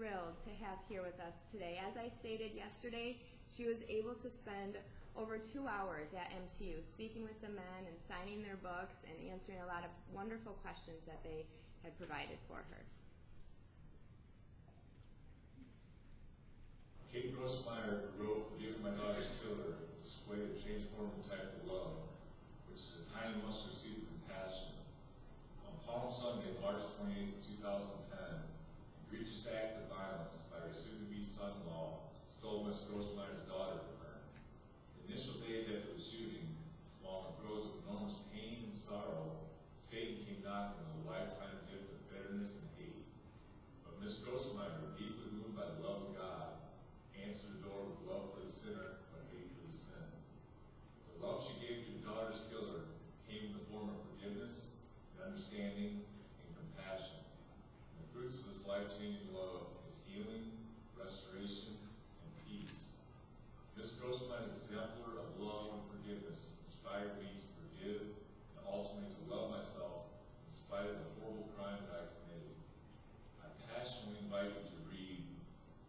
thrilled to have here with us today. As I stated yesterday, she was able to spend over 2 hours at MTU speaking with the men and signing their books and answering a lot of wonderful questions that they had provided for her. Kate Grosmaire wrote Forgiving My Daughter's Killer, a display of transformative type of love, which is a tiny mustard seed of compassion. On Palm Sunday, March 28, 2010, an egregious act of violence by her soon-to-be son-in-law stole Miss Grosmaire's daughter from her. The initial days after the shooting, while in the throes of enormous pain and sorrow, Satan came knocking with a lifetime gift of bitterness and hate. But Miss Grosmaire, deeply moved by the love of God, answered the door with love for the sinner, but hate for the sin. The love she gave to her daughter's killer came in the form of forgiveness and understanding and compassion. And the fruits of this life-changing love is healing, restoration, and peace. Miss Grosmaire's exemplar of love and forgiveness inspired me to forgive and ultimately to love myself in spite of the horrible crime that I committed. I passionately invite you to read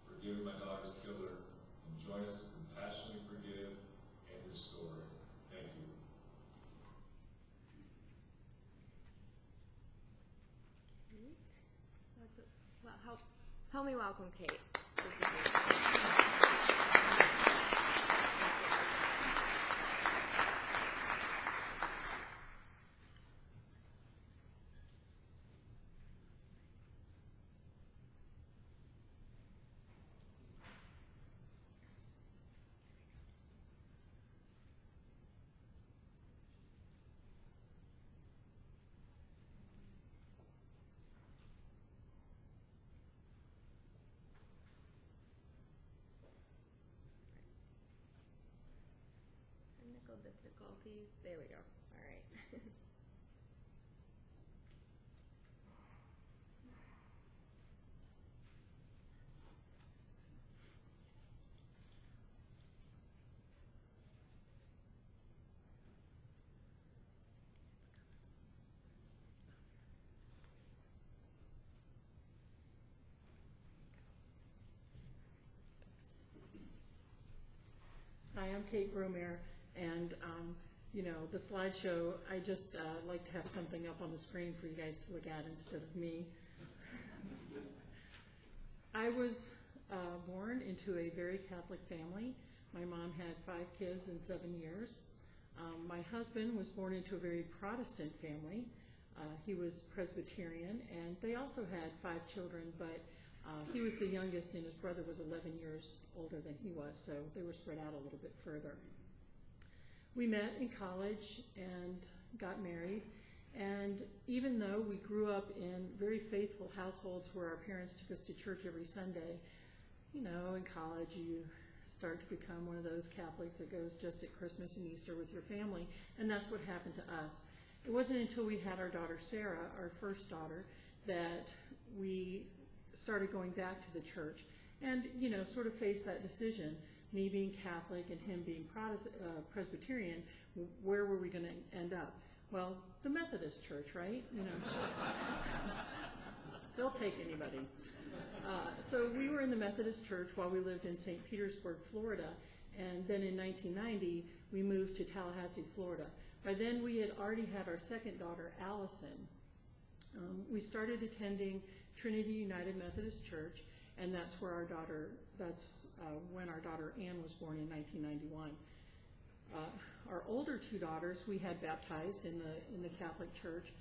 Forgiving My Daughter's Killer and join us to compassionately forgive and restore. Thank you. Well, help me welcome Kate. Technical difficulties. There we go. All right. Hi, I'm Kate Grosmaire, and the slideshow, I just like to have something up on the screen for you guys to look at instead of me. I was born into a very Catholic family. My mom had 5 kids in 7 years. My husband was born into a very Protestant family. He was Presbyterian, and they also had 5 children, but he was the youngest, and his brother was 11 years older than he was, so they were spread out a little bit further. We met in college and got married, and even though we grew up in very faithful households where our parents took us to church every Sunday, in college you start to become one of those Catholics that goes just at Christmas and Easter with your family, and that's what happened to us. It wasn't until we had our daughter Sarah, our first daughter, that we started going back to the church and, sort of faced that decision. Me being Catholic and him being Presbyterian, where were we going to end up? Well, the Methodist church, right? They'll take anybody. So we were in the Methodist church while we lived in St. Petersburg, Florida, and then in 1990 we moved to Tallahassee, Florida. By then we had already had our second daughter, Allison. We started attending Trinity United Methodist Church, and that's when our daughter Ann was born in 1991. Our older 2 daughters we had baptized in the Catholic Church,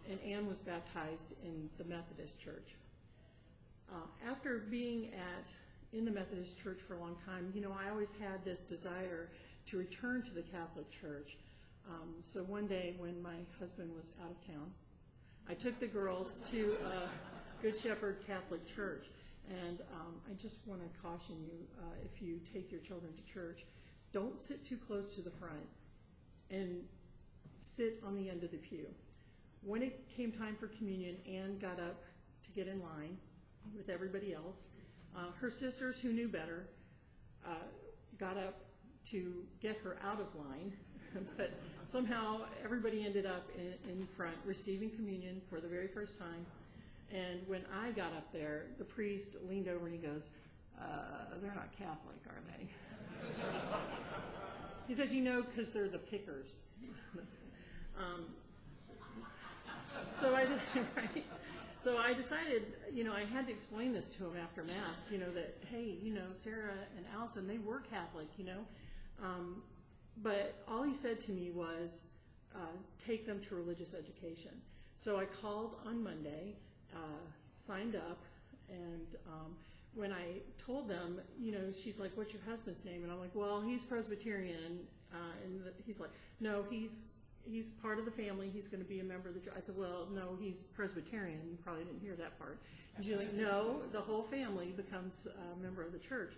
and Ann was baptized in the Methodist Church. After being in the Methodist Church for a long time, I always had this desire to return to the Catholic Church. So one day when my husband was out of town, I took the girls to Good Shepherd Catholic Church, and I just want to caution you, if you take your children to church, don't sit too close to the front and sit on the end of the pew. When it came time for communion, Ann got up to get in line with everybody else. Her sisters, who knew better, got up to get her out of line, but somehow everybody ended up in front receiving communion for the very first time. And when I got up there, the priest leaned over and he goes, they're not Catholic, are they? He said, because they're the pickers. So I decided, I had to explain this to him after Mass, that, hey, Sarah and Allison, they were Catholic, but all he said to me was, take them to religious education. So I called on Monday, signed up, and when I told them, she's like, what's your husband's name? And I'm like, well, he's Presbyterian, and he's like, no, he's part of the family. He's going to be a member of the church. I said, well, no, he's Presbyterian. You probably didn't hear that part. And she's like, no, the whole family becomes a member of the church.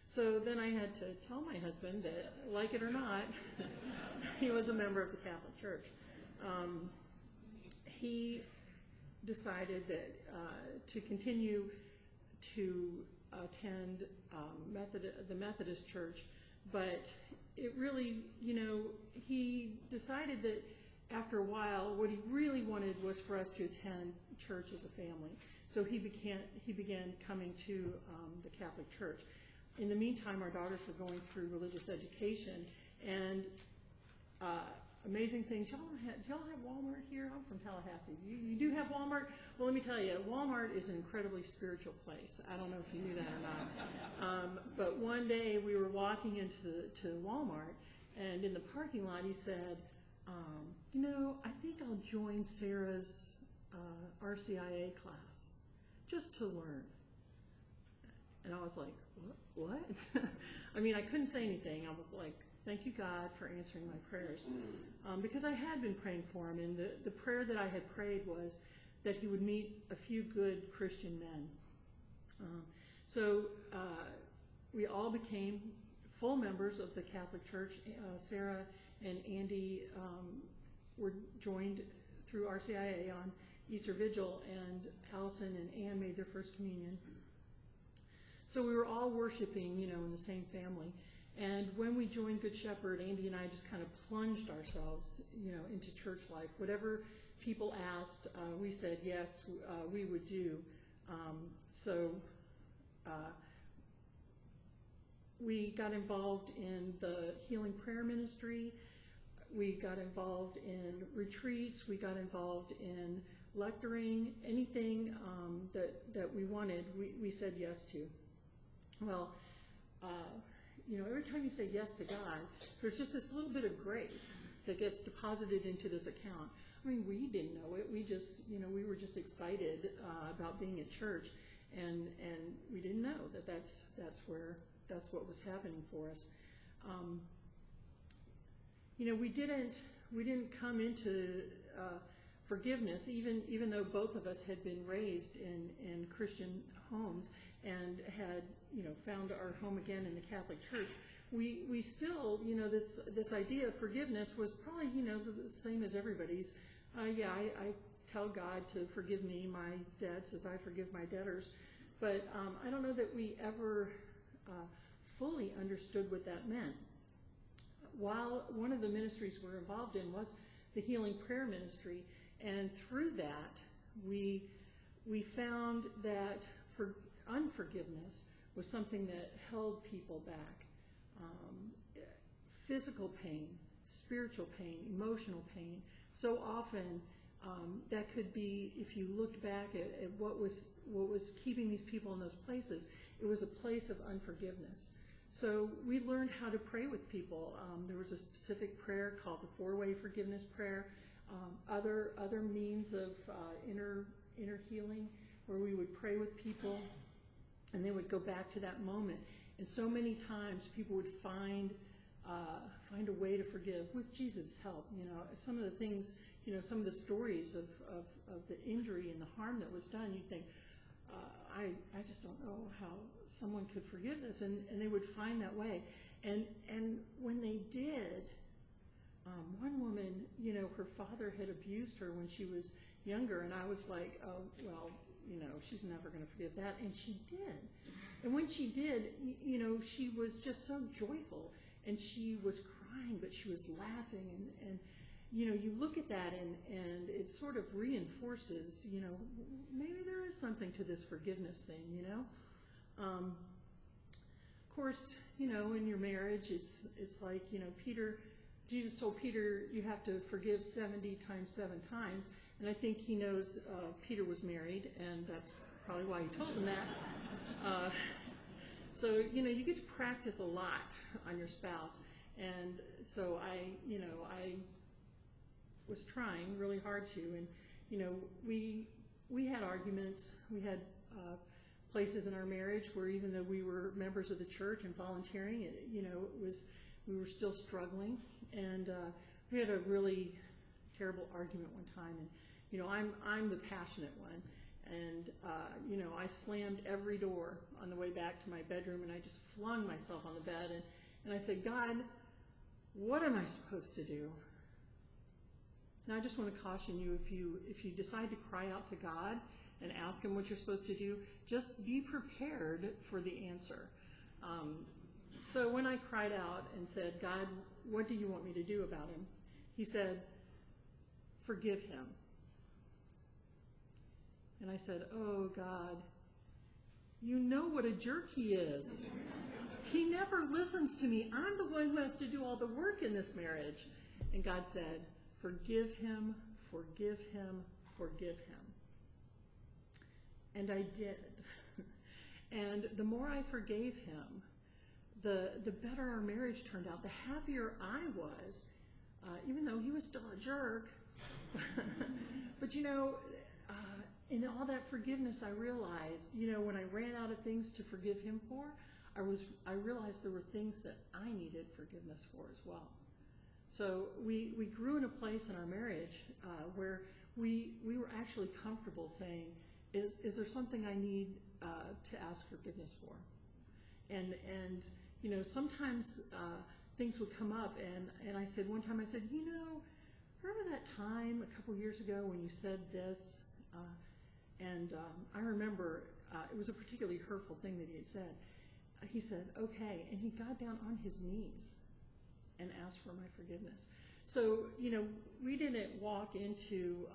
So then I had to tell my husband that, like it or not, he was a member of the Catholic Church. He decided that to continue to attend the Methodist Church, but it really, he decided that after a while, what he really wanted was for us to attend church as a family. So he began coming to the Catholic Church. In the meantime, our daughters were going through religious education, and amazing things. Do y'all have Walmart here? I'm from Tallahassee. You do have Walmart? Well, let me tell you, Walmart is an incredibly spiritual place. I don't know if you knew that or not. But one day we were walking into Walmart, and in the parking lot he said, I think I'll join Sarah's RCIA class just to learn. And I was like, what? I mean, I couldn't say anything. I was like, thank you, God, for answering my prayers. Because I had been praying for him, and the prayer that I had prayed was that he would meet a few good Christian men. So we all became full members of the Catholic Church. Sarah and Andy were joined through RCIA on Easter Vigil, and Allison and Ann made their first communion. So we were all worshiping, in the same family. And when we joined Good Shepherd, Andy and I just kind of plunged ourselves, into church life. Whatever people asked, we said yes, we would do. We got involved in the healing prayer ministry. We got involved in retreats. We got involved in lecturing. Anything that we wanted, we said yes to. Well, every time you say yes to God, there's just this little bit of grace that gets deposited into this account. I mean, we didn't know it. We just, we were just excited about being at church, and we didn't know that's what was happening for us. We didn't come into forgiveness, even though both of us had been raised in Christian homes and had found our home again in the Catholic Church. We still, this idea of forgiveness was probably, the same as everybody's. I tell God to forgive me. My dad says I forgive my debtors. But I don't know that we ever fully understood what that meant. While one of the ministries we're involved in was the healing prayer ministry, and through that we found that unforgiveness was something that held people back. Physical pain, spiritual pain, emotional pain. So often that could be, if you looked back at what was keeping these people in those places, it was a place of unforgiveness. So we learned how to pray with people. There was a specific prayer called the four-way forgiveness prayer. Other means of inner healing, where we would pray with people, and they would go back to that moment. And so many times people would find a way to forgive with Jesus' help. Some of the things, some of the stories of the injury and the harm that was done, you'd think, I just don't know how someone could forgive this, and they would find that way. And when they did, one woman, her father had abused her when she was younger, and I was like, oh, well, she's never going to forgive that, and she did. And when she did, she was just so joyful, and she was crying, but she was laughing, and you look at that and it sort of reinforces, maybe there is something to this forgiveness thing, Of course, in your marriage, it's like, Jesus told Peter, you have to forgive 70 times 7 times. And I think he knows Peter was married, and that's probably why he told him that. So, you get to practice a lot on your spouse. And so I was trying really hard to. And, we had arguments. We had places in our marriage where even though we were members of the church and volunteering, we were still struggling. And we had a really terrible argument one time. And, I'm the passionate one. And, I slammed every door on the way back to my bedroom, and I just flung myself on the bed. And I said, God, what am I supposed to do? Now, I just want to caution you, if you decide to cry out to God and ask him what you're supposed to do, just be prepared for the answer. So when I cried out and said, God, what do you want me to do about him? He said, forgive him. And I said, oh, God, you know what a jerk he is. He never listens to me. I'm the one who has to do all the work in this marriage. And God said, forgive him, forgive him, forgive him. And I did. And the more I forgave him, the better our marriage turned out, the happier I was, even though he was still a jerk. But in all that forgiveness, I realized, when I ran out of things to forgive him for, I realized there were things that I needed forgiveness for as well. So we grew in a place in our marriage where we were actually comfortable saying, is there something I need to ask forgiveness for? And sometimes things would come up, and I said, one time I said, remember that time a couple years ago when you said this? I remember it was a particularly hurtful thing that he had said. He said, okay, and he got down on his knees and asked for my forgiveness. So, we didn't walk into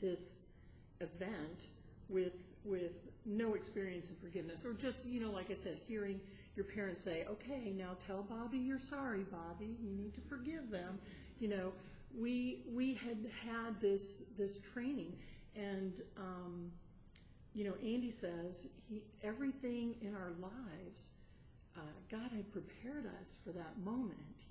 this event with no experience in forgiveness, or just, like I said, hearing your parents say, okay, now tell Bobby you're sorry, Bobby, you need to forgive them. We had this training, and Andy says everything in our lives, God had prepared us for that moment.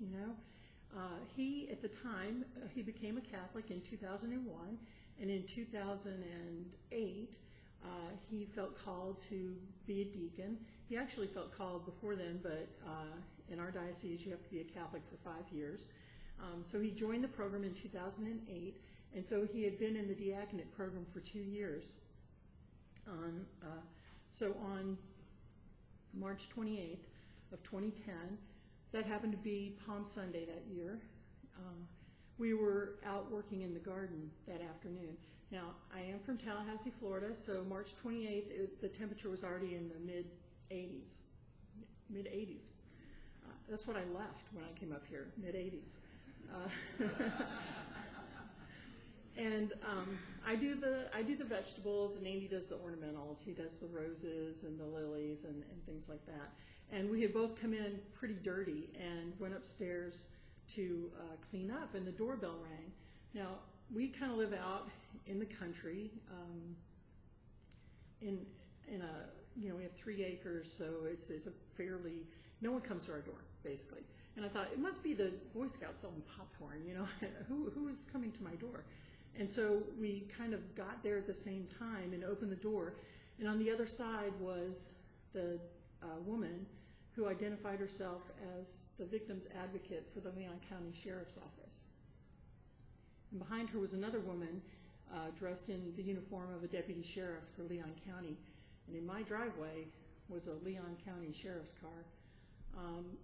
He at the time he became a Catholic in 2001, and in 2008 he felt called to be a deacon. He actually felt called before then, but in our diocese you have to be a Catholic for 5 years. So he joined the program in 2008, and so he had been in the diaconate program for 2 years. On March 28th of 2010, that happened to be Palm Sunday that year, we were out working in the garden that afternoon. Now, I am from Tallahassee, Florida, so March 28th, the temperature was already in the mid-80s. That's what I left when I came up here, mid-80s. And I do the vegetables, and Andy does the ornamentals. He does the roses and the lilies and things like that. And we had both come in pretty dirty and went upstairs to clean up, and the doorbell rang. Now, we kind of live out in the country. We have 3 acres, so it's a fairly, no one comes to our door, basically. And I thought, it must be the Boy Scouts selling popcorn, who is coming to my door? And so we kind of got there at the same time and opened the door, and on the other side was the woman who identified herself as the victim's advocate for the Leon County Sheriff's Office. And behind her was another woman dressed in the uniform of a deputy sheriff for Leon County. And in my driveway was a Leon County Sheriff's car.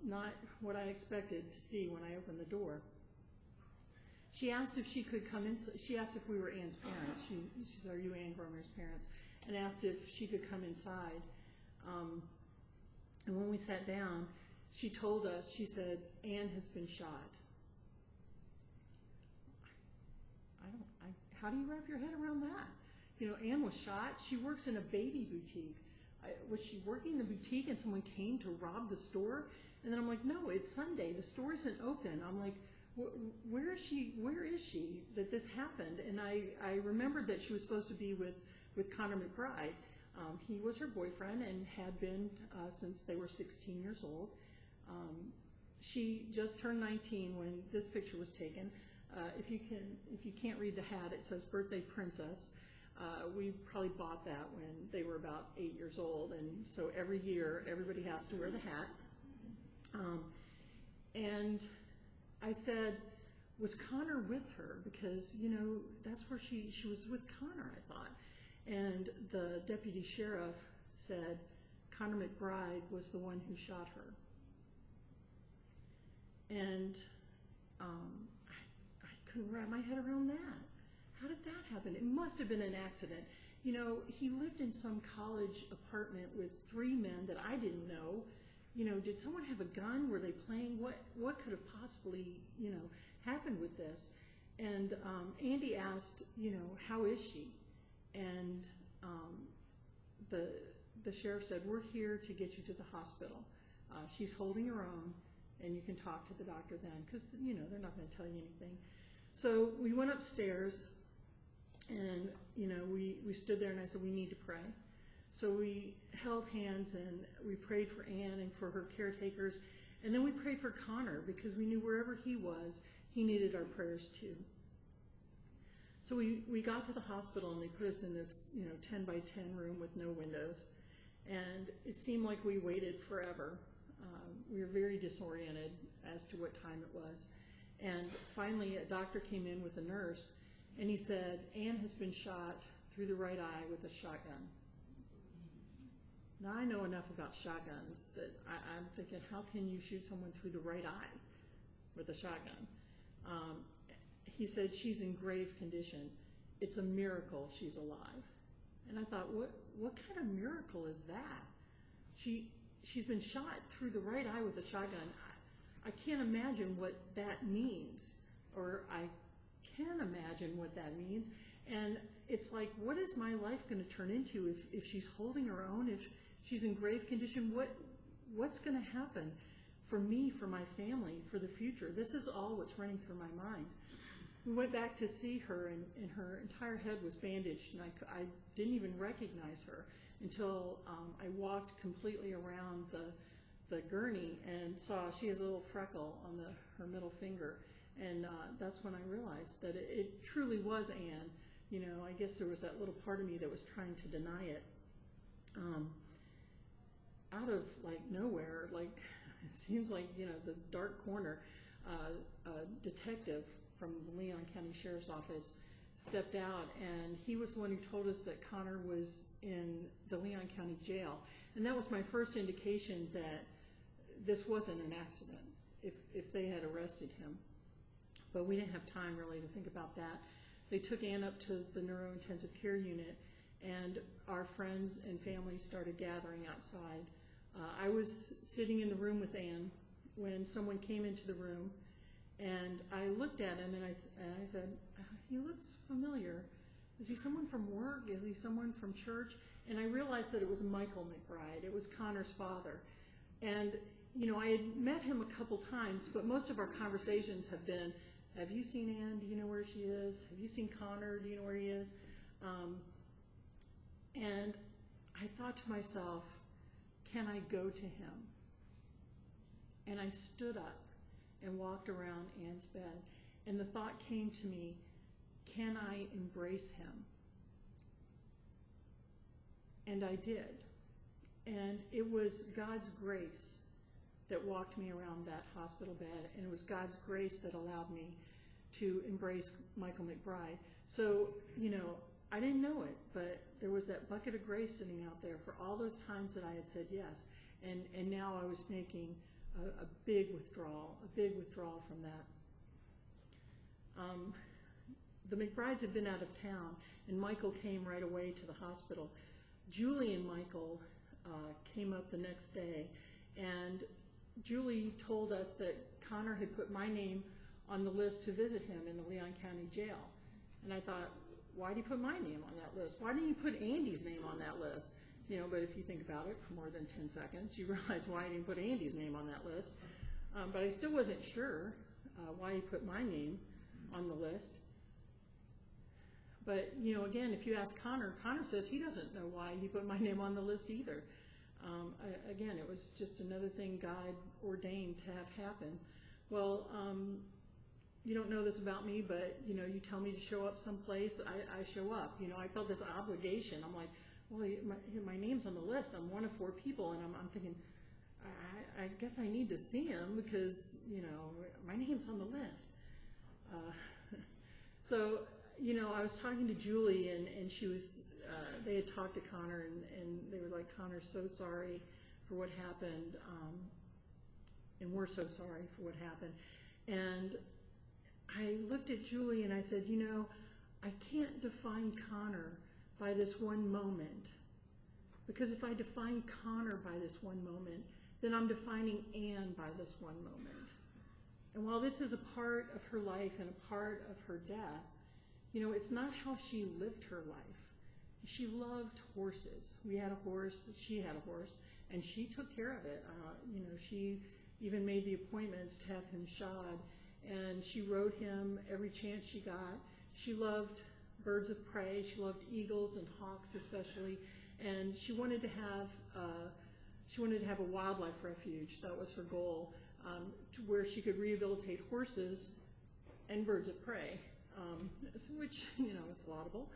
Not what I expected to see when I opened the door. She asked if she could come in. She asked if we were Ann's parents. She said, "Are you Ann Grosmaire's parents?" And asked if she could come inside. And when we sat down, she told us, she said, "Ann has been shot." how do you wrap your head around that? You know, Ann was shot. She works in a baby boutique. Was she working in the boutique and someone came to rob the store? And then I'm like, no, it's Sunday. The store isn't open. I'm like, where is she? Where is she that this happened? And I remembered that she was supposed to be with Connor McBride. He was her boyfriend and had been since they were 16 years old. She just turned 19 when this picture was taken. If you can't read the hat, it says "Birthday Princess." We probably bought that when they were about 8 years old, and so every year everybody has to wear the hat. And I said, was Connor with her? Because, you know, that's where she was with Connor, I thought. And the deputy sheriff said Connor McBride was the one who shot her. And I couldn't wrap my head around that. How did that happen? It must have been an accident. You know, he lived in some college apartment with 3 men that I didn't know. You know, did someone have a gun? Were they playing? What could have possibly, you know, happened with this? And Andy asked, you know, how is she? And the sheriff said, we're here to get you to the hospital. She's holding her own, and you can talk to the doctor then, because, you know, they're not going to tell you anything. So we went upstairs, and, you know, we stood there, and I said, we need to pray. So we held hands, and we prayed for Ann and for her caretakers, and then we prayed for Connor, because we knew wherever he was, he needed our prayers too. So we got to the hospital, and they put us in this, you know, 10 by 10 room with no windows, and it seemed like we waited forever. We were very disoriented as to what time it was. And finally, a doctor came in with a nurse, and he said, Ann has been shot through the right eye with a shotgun. Now, I know enough about shotguns that I'm thinking, how can you shoot someone through the right eye with a shotgun? He said, she's in grave condition. It's a miracle she's alive. And I thought, what kind of miracle is that? She's been shot through the right eye with a shotgun. I can't imagine what that means, or I can imagine what that means. And it's like, what is my life going to turn into if she's holding her own, if she's in grave condition? What's going to happen for me, for my family, for the future? This is all what's running through my mind. We went back to see her, and her entire head was bandaged, and I didn't even recognize her until I walked completely around the gurney and saw she has a little freckle on her middle finger, and that's when I realized that it truly was Ann. You know, I guess there was that little part of me that was trying to deny it. Out of like nowhere, like it seems like, you know, the dark corner, a detective from the Leon County Sheriff's Office stepped out, and he was the one who told us that Connor was in the Leon County Jail. And that was my first indication that this wasn't an accident, if they had arrested him. But we didn't have time really to think about that. They took Ann up to the neurointensive care unit, and our friends and family started gathering outside. I was sitting in the room with Ann when someone came into the room, and I looked at him, and I said, he looks familiar. Is he someone from work? Is he someone from church? And I realized that it was Michael McBride. It was Connor's father. And, you know, I had met him a couple times, but most of our conversations have been, have you seen Ann? Do you know where she is? Have you seen Connor? Do you know where he is? And I thought to myself, can I go to him? And I stood up and walked around Ann's bed, and the thought came to me, can I embrace him? And I did. And it was God's grace that walked me around that hospital bed, and it was God's grace that allowed me to embrace Michael McBride. So, you know, I didn't know it, but there was that bucket of grace sitting out there for all those times that I had said yes, and now I was making a big withdrawal from that. The McBrides had been out of town, and Michael came right away to the hospital. Julie and Michael came up the next day, and Julie told us that Connor had put my name on the list to visit him in the Leon County Jail. And I thought, why do you put my name on that list? Why didn't you put Andy's name on that list? But if you think about it for more than 10 seconds, you realize why I didn't put Andy's name on that list. But I still wasn't sure why he put my name on the list. But, again, if you ask Connor, Connor says he doesn't know why he put my name on the list either. Again, it was just another thing God ordained to have happen. Well, you don't know this about me, but, you tell me to show up someplace, I show up. I felt this obligation. I'm like, well, my name's on the list. I'm one of 4 people, and I'm thinking, I guess I need to see him because, my name's on the list. So, I was talking to Julie, and she was, they had talked to Connor, and they were like, Connor's so sorry for what happened, and we're so sorry for what happened. And I looked at Julie and I said, I can't define Connor by this one moment, because if I define Connor by this one moment, then I'm defining Anne by this one moment. And while this is a part of her life and a part of her death, it's not how she lived her life. She loved horses. We had a horse, she had a horse, and she took care of it. She even made the appointments to have him shod, and she rode him every chance she got. She loved birds of prey. She loved eagles and hawks especially, and she wanted to have a wildlife refuge. That was her goal, to where she could rehabilitate horses and birds of prey, which is laudable.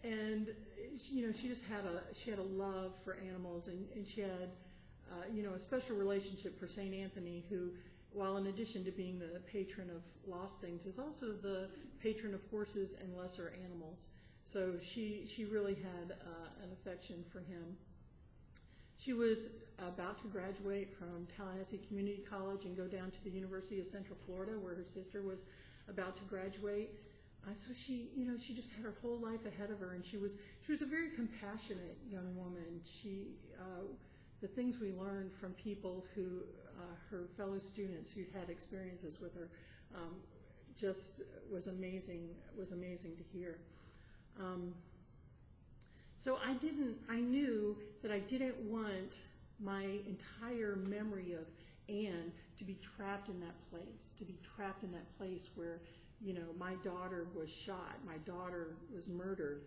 And she just had a love for animals, and she had a special relationship for St. Anthony, who, while in addition to being the patron of lost things, is also the patron of horses and lesser animals. So she really had an affection for him. She was about to graduate from Tallahassee Community College and go down to the University of Central Florida, where her sister was about to graduate. So she just had her whole life ahead of her, and she was a very compassionate young woman. The things we learned from people who, her fellow students who'd had experiences with her, just was amazing to hear. So I knew that I didn't want my entire memory of Anne to be trapped in that place, where, my daughter was shot, my daughter was murdered.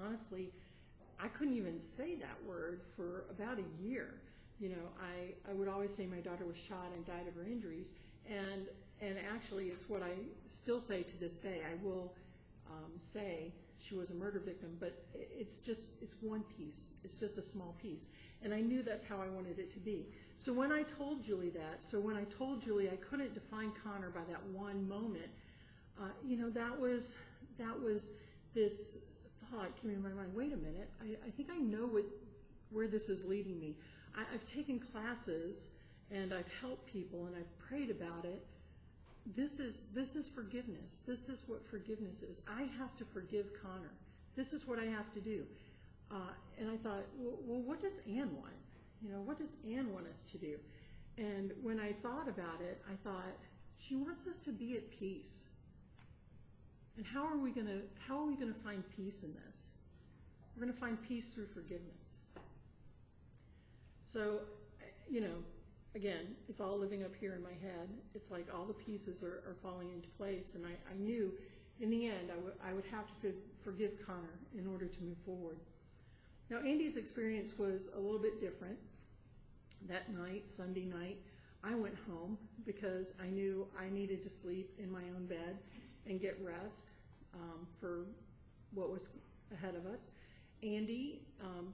Honestly, I couldn't even say that word for about a year. I would always say my daughter was shot and died of her injuries, and actually it's what I still say to this day. I will say she was a murder victim, but it's one piece. It's just a small piece. And I knew that's how I wanted it to be. So when I told Julie I couldn't define Connor by that one moment, that was this thought came in my mind, wait a minute, I think I know where this is leading me. I've taken classes, and I've helped people, and I've prayed about it. This is forgiveness. This is what forgiveness is. I have to forgive Connor. This is what I have to do. And I thought, well, what does Anne want? What does Anne want us to do? And when I thought about it, I thought, she wants us to be at peace. And how are we going to find peace in this? We're going to find peace through forgiveness. So, again, it's all living up here in my head. It's like all the pieces are falling into place, and I knew in the end I would have to forgive Connor in order to move forward. Now, Andy's experience was a little bit different. That night, Sunday night, I went home because I knew I needed to sleep in my own bed and get rest for what was ahead of us. Andy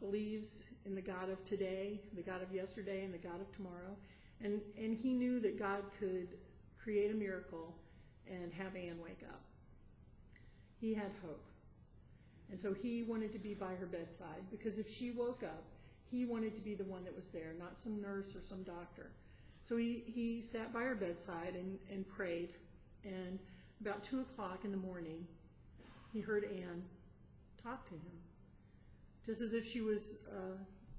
believes in the God of today, the God of yesterday, and the God of tomorrow. And he knew that God could create a miracle and have Anne wake up. He had hope. And so he wanted to be by her bedside, because if she woke up, he wanted to be the one that was there, not some nurse or some doctor. So he sat by her bedside and prayed. And about 2 o'clock in the morning, he heard Anne talk to him, just as if she was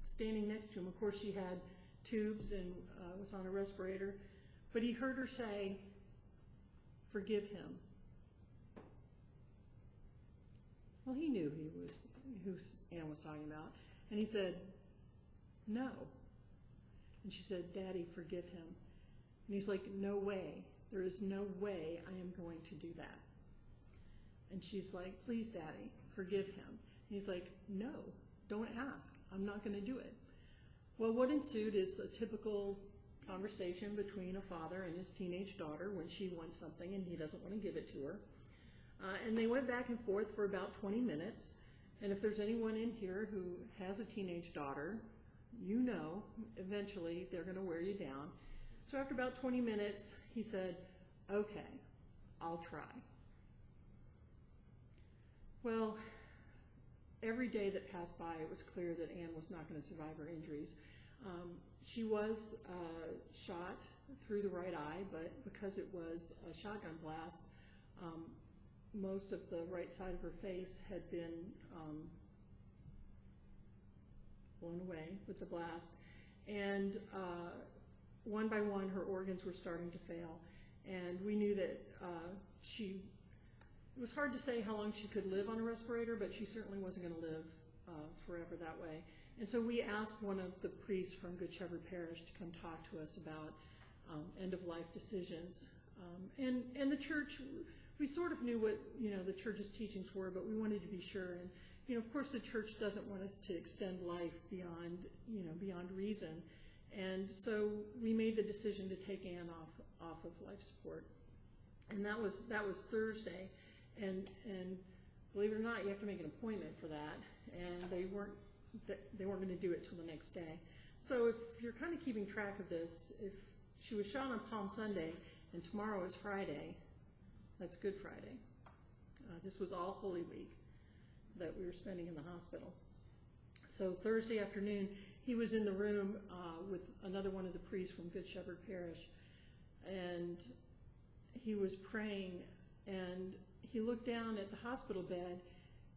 standing next to him. Of course, she had tubes and was on a respirator, but he heard her say, "Forgive him." Well, he knew who Ann was talking about. And he said, no. And she said, Daddy, forgive him. And he's like, no way. There is no way I am going to do that. And she's like, please, Daddy, forgive him. And he's like, no, don't ask. I'm not going to do it. Well, what ensued is a typical conversation between a father and his teenage daughter when she wants something and he doesn't want to give it to her. And they went back and forth for about 20 minutes. And if there's anyone in here who has a teenage daughter, you know eventually they're going to wear you down. So after about 20 minutes, he said, okay, I'll try. Well, every day that passed by, it was clear that Ann was not going to survive her injuries. She was shot through the right eye, but because it was a shotgun blast, most of the right side of her face had been blown away with the blast. And one by one, her organs were starting to fail. And we knew that it was hard to say how long she could live on a respirator, but she certainly wasn't going to live forever that way. And so we asked one of the priests from Good Shepherd Parish to come talk to us about end-of-life decisions. And the church, we sort of knew what the church's teachings were, but we wanted to be sure. And of course, the church doesn't want us to extend life beyond reason. And so we made the decision to take Ann off of life support. And that was Thursday. And believe it or not, you have to make an appointment for that. And they weren't going to do it till the next day. So if you're kind of keeping track of this, if she was shot on Palm Sunday and tomorrow is Friday, that's Good Friday. This was all Holy Week that we were spending in the hospital. So Thursday afternoon, he was in the room with another one of the priests from Good Shepherd Parish, and he was praying, and he looked down at the hospital bed,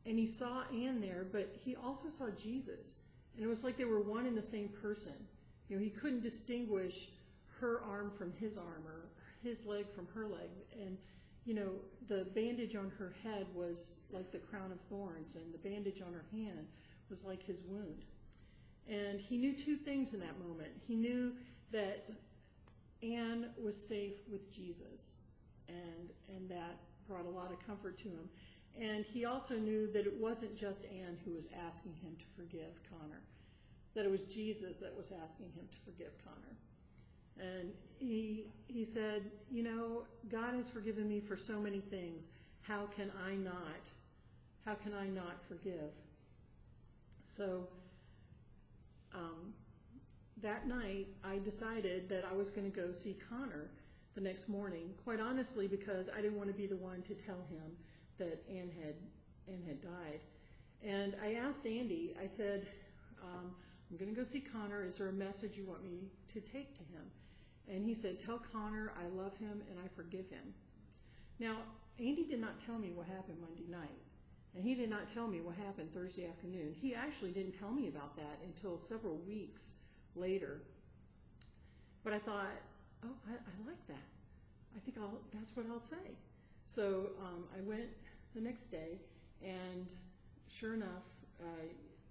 and he saw Ann there, but he also saw Jesus. And it was like they were one and the same person. He couldn't distinguish her arm from his arm or his leg from her leg. And, the bandage on her head was like the crown of thorns, and the bandage on her hand was like his wound. And he knew two things in that moment. He knew that Ann was safe with Jesus, and that brought a lot of comfort to him. And he also knew that it wasn't just Ann who was asking him to forgive Connor, that it was Jesus that was asking him to forgive Connor. And he said, God has forgiven me for so many things. How can I not forgive? So that night, I decided that I was going to go see Connor the next morning, quite honestly, because I didn't want to be the one to tell him that Ann had died. And I asked Andy, I said, I'm going to go see Connor. Is there a message you want me to take to him? And he said, tell Connor I love him and I forgive him. Now, Andy did not tell me what happened Monday night. And he did not tell me what happened Thursday afternoon. He actually didn't tell me about that until several weeks later. But I thought, oh, I like that. I think that's what I'll say. So I went the next day, and sure enough,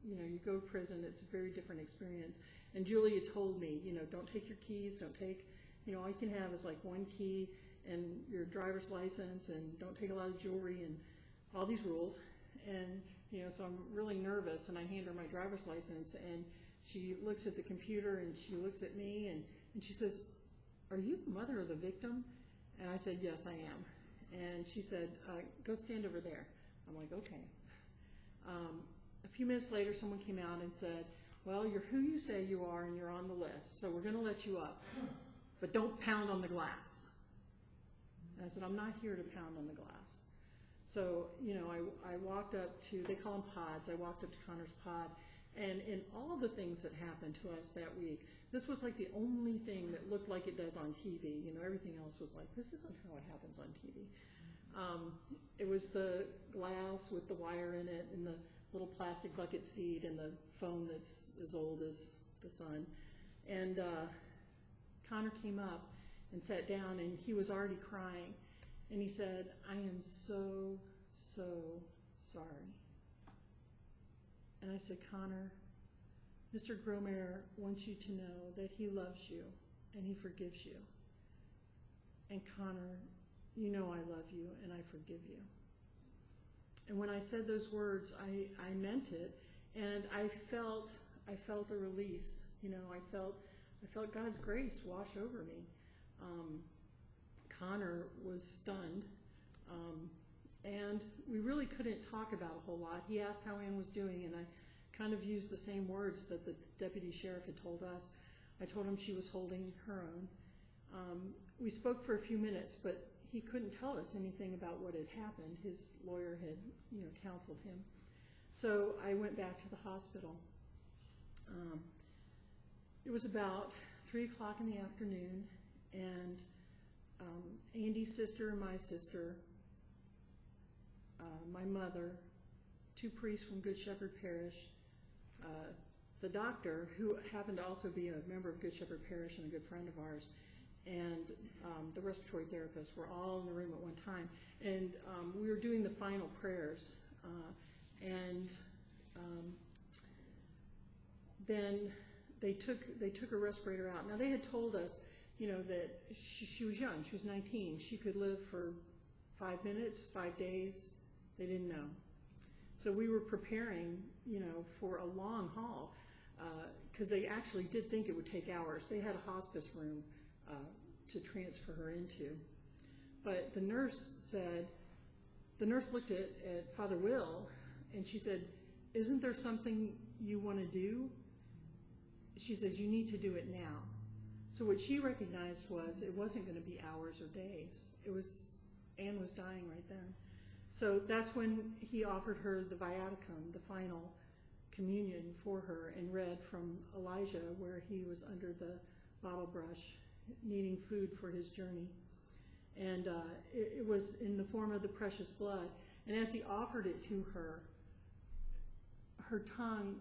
you go to prison, it's a very different experience. And Julia told me, don't take your keys, don't take, all you can have is like one key and your driver's license, and don't take a lot of jewelry, and all these rules. And, so I'm really nervous, and I hand her my driver's license, and she looks at the computer, and she looks at me, and she says, are you the mother of the victim? And I said, yes, I am. And she said, go stand over there. I'm like, okay. A few minutes later, someone came out and said, well, you're who you say you are, and you're on the list, so we're going to let you up. But don't pound on the glass. And I said, I'm not here to pound on the glass. So, I walked up to, they call them pods, I walked up to Connor's pod, and in all the things that happened to us that week, this was like the only thing that looked like it does on TV. Everything else was like, this isn't how it happens on TV. It was the glass with the wire in it, and the little plastic bucket seat, and the phone that's as old as the sun. And Connor came up and sat down, and he was already crying. And he said, I am so, so sorry. And I said, Connor, Mr. Grosmaire wants you to know that he loves you and he forgives you. And Connor, you know I love you and I forgive you. And when I said those words, I meant it, and I felt a release. You know, I felt God's grace wash over me. Connor was stunned, and we really couldn't talk about a whole lot. He asked how Ann was doing, and I kind of used the same words that the deputy sheriff had told us. I told him she was holding her own. We spoke for a few minutes, but he couldn't tell us anything about what had happened. His lawyer had, counseled him. So I went back to the hospital. It was about 3 o'clock in the afternoon, and Andy's sister, my sister, my mother, 2 priests from Good Shepherd Parish, the doctor, who happened to also be a member of Good Shepherd Parish and a good friend of ours, and the respiratory therapist were all in the room at one time. And we were doing the final prayers. Then they took her respirator out. Now, they had told us, that she was young. She was 19. She could live for 5 minutes, 5 days. They didn't know. So we were preparing, for a long haul, because they actually did think it would take hours. They had a hospice room to transfer her into. But the nurse looked at Father Will, and she said, "Isn't there something you want to do?" She says, "You need to do it now." So what she recognized was it wasn't going to be hours or days. Anne was dying right then. So that's when he offered her the viaticum, the final communion for her, and read from Elijah, where he was under the bottle brush, needing food for his journey. And it was in the form of the precious blood. And as he offered it to her, her tongue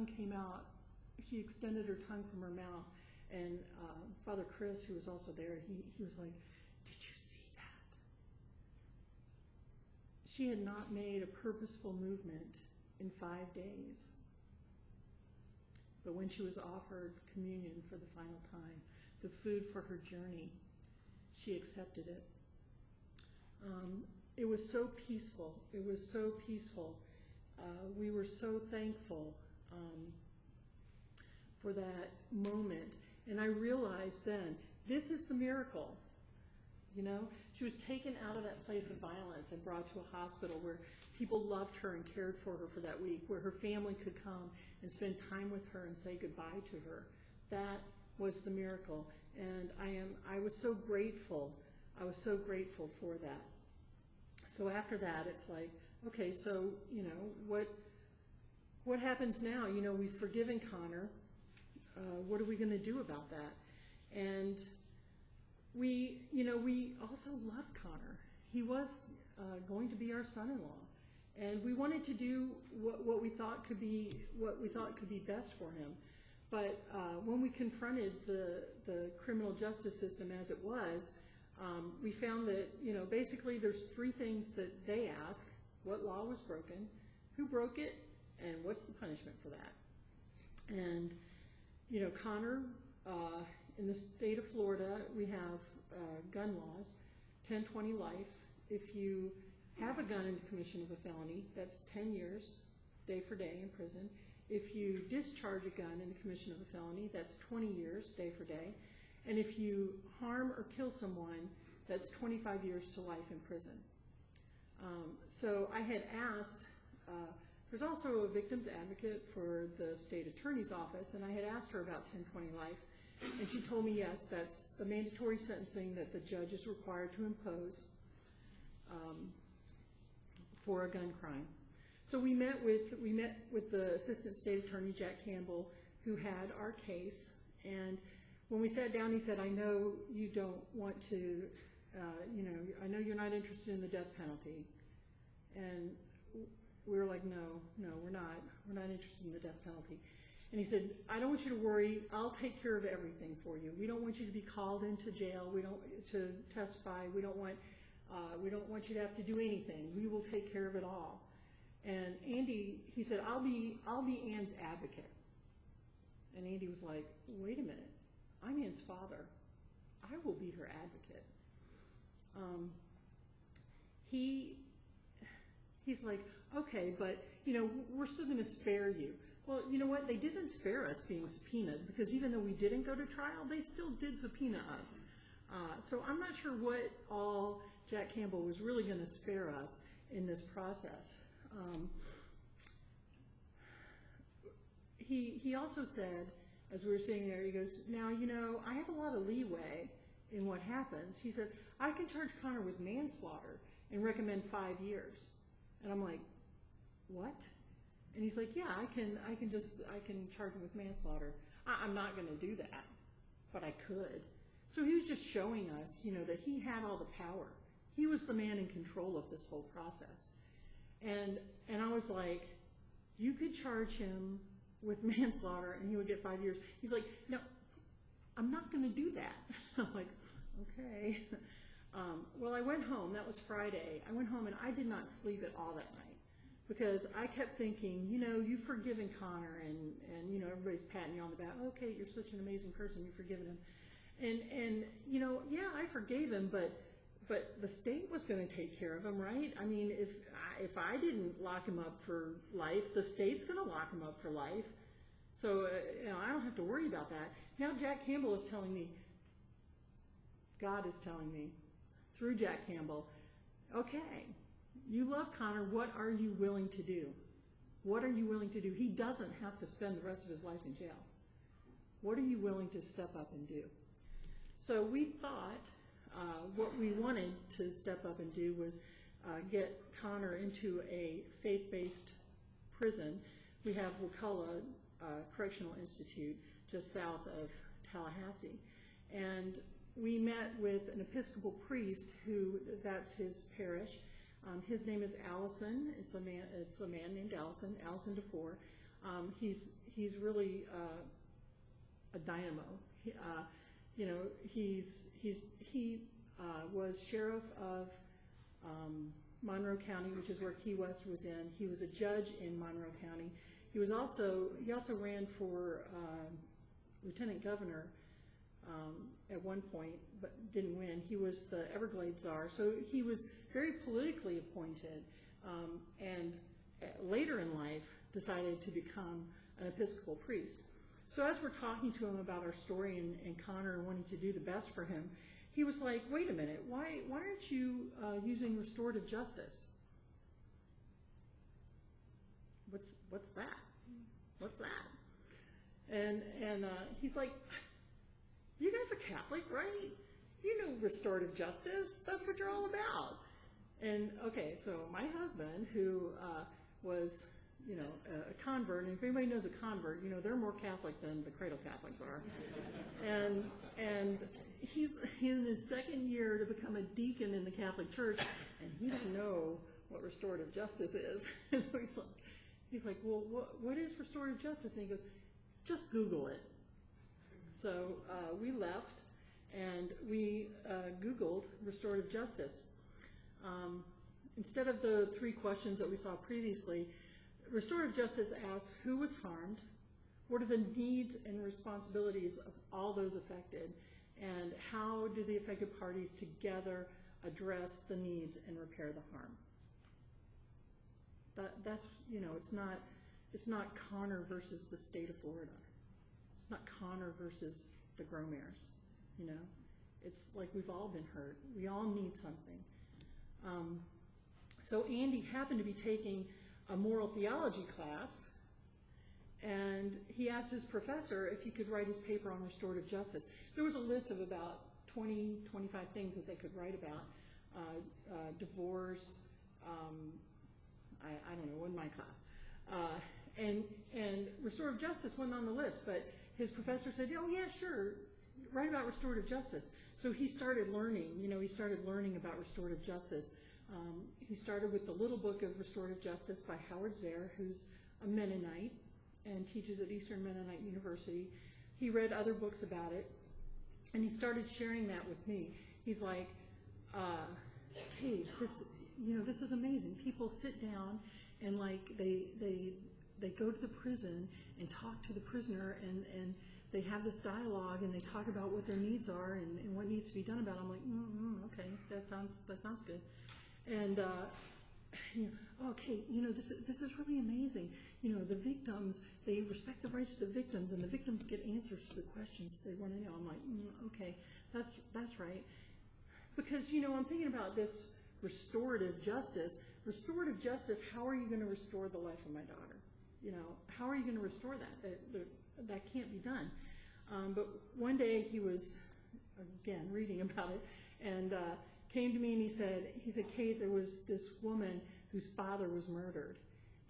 came out. She extended her tongue from her mouth. And Father Chris, who was also there, he was like, "Did you see that?" She had not made a purposeful movement in 5 days. But when she was offered communion for the final time, the food for her journey, she accepted it. It was so peaceful. It was so peaceful. We were so thankful for that moment. And I realized then, this is the miracle. She was taken out of that place of violence and brought to a hospital where people loved her and cared for her for that week, where her family could come and spend time with her and say goodbye to her. That was the miracle. And I was so grateful. I was so grateful for that. So after that, it's like, okay, so, what happens now? We've forgiven Connor. What are we going to do about that? And we also love Connor. He was going to be our son-in-law, and we wanted to do what we thought could be best for him. But when we confronted the criminal justice system as it was, we found that basically there's 3 things that they ask: what law was broken, who broke it, and what's the punishment for that. And Connor, in the state of Florida, we have gun laws, 10-20 life. If you have a gun in the commission of a felony, that's 10 years, day for day in prison. If you discharge a gun in the commission of a felony, that's 20 years, day for day. And if you harm or kill someone, that's 25 years to life in prison. So I had asked, there's also a victim's advocate for the state attorney's office, and I had asked her about 10-20 life, and she told me, yes, that's the mandatory sentencing that the judge is required to impose for a gun crime. So we met with the assistant state attorney, Jack Campbell, who had our case, and when we sat down, he said, "I know you don't want to, I know you're not interested in the death penalty." And we were like, no, we're not interested in the death penalty. And he said, "I don't want you to worry, I'll take care of everything for you. We don't want you to be called into jail, we don't to testify, we don't want you to have to do anything. We will take care of it all." And Andy, he said, I'll be Ann's advocate. And Andy was like, wait a minute, I'm Ann's father. I will be her advocate. He's like, okay, but, we're still going to spare you. Well, you know what? They didn't spare us being subpoenaed, because even though we didn't go to trial, they still did subpoena us. So I'm not sure what all Jack Campbell was really going to spare us in this process. He also said, as we were sitting there, he goes, now, I have a lot of leeway in what happens. He said, I can charge Connor with manslaughter and recommend 5 years. And I'm like, what? And he's like, yeah, I can charge him with manslaughter. I'm not going to do that, but I could. So he was just showing us, that he had all the power. He was the man in control of this whole process. And I was like, you could charge him with manslaughter and he would get 5 years. He's like, no, I'm not going to do that. I'm like, okay. Well, I went home. That was Friday. I went home and I did not sleep at all that night, because I kept thinking, you've forgiven Connor, and everybody's patting you on the back. Okay, you're such an amazing person. You've forgiven him. And yeah, I forgave him, but the state was going to take care of him, right? I mean, if I didn't lock him up for life, the state's going to lock him up for life. So, I don't have to worry about that. Now Jack Campbell is telling me, God is telling me, through Jack Campbell, okay, you love Connor, what are you willing to do? What are you willing to do? He doesn't have to spend the rest of his life in jail. What are you willing to step up and do? So we thought what we wanted to step up and do was get Connor into a faith-based prison. We have Wakulla Correctional Institute just south of Tallahassee. And we met with an Episcopal priest that's his parish. His name is Allison. It's a man named Allison DeFore. He's really a dynamo. He was sheriff of Monroe County, which is where Key West was in. He was a judge in Monroe County. He also ran for lieutenant governor at one point, but didn't win. He was the Everglades czar, so he was very politically appointed, and later in life decided to become an Episcopal priest. So as we're talking to him about our story and Connor and wanting to do the best for him, he was like, wait a minute, why aren't you using restorative justice? What's that? What's that? And he's like, you guys are Catholic, right? You know restorative justice. That's what you're all about. And okay, so my husband, who was, a convert, and if anybody knows a convert, they're more Catholic than the cradle Catholics are. And he's in his second year to become a deacon in the Catholic Church, and he didn't know what restorative justice is. And so he's like, well, what is restorative justice? And he goes, just Google it. So we left, and we Googled restorative justice. Instead of the 3 questions that we saw previously, restorative justice asks who was harmed, what are the needs and responsibilities of all those affected, and how do the affected parties together address the needs and repair the harm. That's it's not Connor versus the state of Florida. It's not Connor versus the Grosmaires. It's like we've all been hurt. We all need something. So Andy happened to be taking a moral theology class, and he asked his professor if he could write his paper on restorative justice. There was a list of about 20, 25 things that they could write about. Divorce, I don't know, in my class. And restorative justice wasn't on the list, but his professor said, oh yeah, sure, write about restorative justice. So he started learning, about restorative justice. He started with the Little Book of Restorative Justice by Howard Zare, who's a Mennonite and teaches at Eastern Mennonite University. He read other books about it, and he started sharing that with me. He's like, hey, this is amazing. People sit down and like they go to the prison and talk to the prisoner, and they have this dialogue, and they talk about what their needs are and what needs to be done about it. I'm like, okay, that sounds good. And okay, this is really amazing. The victims, they respect the rights of the victims, and the victims get answers to the questions they want to know. I'm like, okay, that's right. Because, I'm thinking about this restorative justice. Restorative justice, how are you going to restore the life of my daughter? How are you going to restore that? That can't be done. But one day he was, again, reading about it, and came to me and he said, Kate, there was this woman whose father was murdered,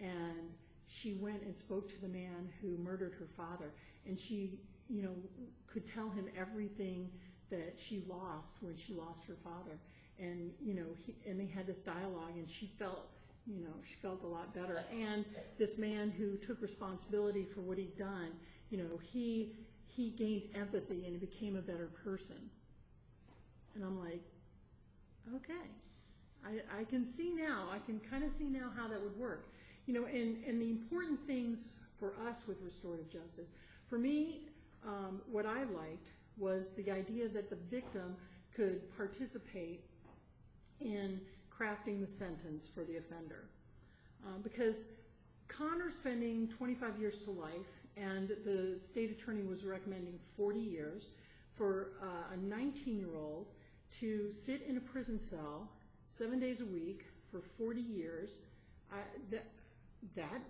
and she went and spoke to the man who murdered her father, and she, could tell him everything that she lost when she lost her father, and and they had this dialogue, and she felt a lot better. And this man who took responsibility for what he'd done, he gained empathy and he became a better person. And I'm like, okay, I can see now, I can kind of see now how that would work. And the important things for us with restorative justice, for me, what I liked was the idea that the victim could participate in crafting the sentence for the offender. Because Connor's spending 25 years to life, and the state attorney was recommending 40 years for a 19-year-old to sit in a prison cell 7 days a week for 40 years. That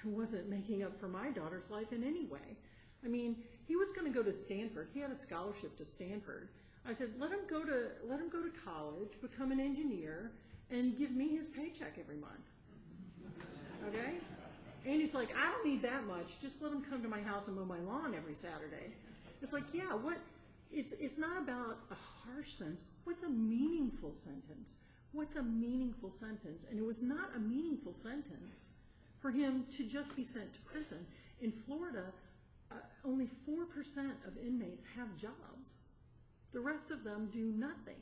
wasn't making up for my daughter's life in any way. I mean, he was going to go to Stanford. He had a scholarship to Stanford. I said, let him go to college, become an engineer, and give me his paycheck every month. Okay? And he's like, I don't need that much. Just let him come to my house and mow my lawn every Saturday. It's like, yeah, it's not about a harsh sentence. What's a meaningful sentence? What's a meaningful sentence? And it was not a meaningful sentence for him to just be sent to prison. In Florida, only 4% of inmates have jobs. The rest of them do nothing.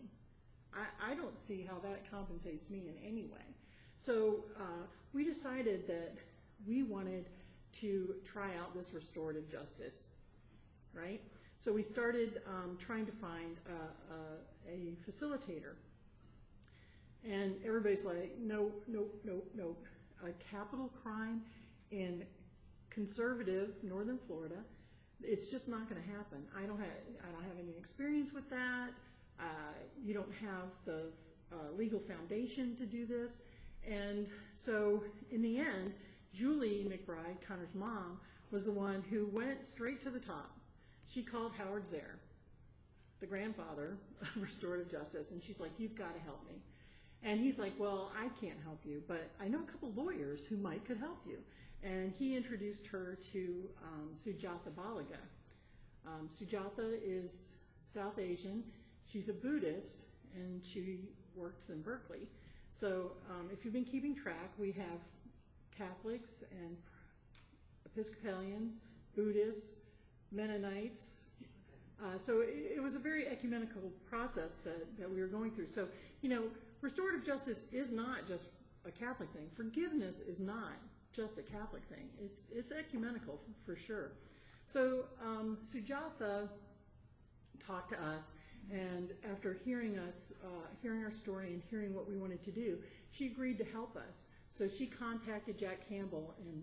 I don't see how that compensates me in any way. So we decided that we wanted to try out this restorative justice, right? So we started trying to find a facilitator. And everybody's like, no. A capital crime in conservative northern Florida, it's just not going to happen. I don't have any experience with that. You don't have the legal foundation to do this. And so in the end, Julie McBride, Connor's mom, was the one who went straight to the top. She called Howard Zare, the grandfather of restorative justice, and she's like, you've got to help me. And he's like, well, I can't help you, but I know a couple lawyers who could help you. And he introduced her to Sujatha Balaga. Sujatha is South Asian. She's a Buddhist, and she works in Berkeley. So if you've been keeping track, we have Catholics and Episcopalians, Buddhists, Mennonites. So it was a very ecumenical process that we were going through. So, restorative justice is not just a Catholic thing. Forgiveness is not just a Catholic thing. It's ecumenical for sure. So Sujatha talked to us, and after hearing our story and hearing what we wanted to do, she agreed to help us. So she contacted Jack Campbell, and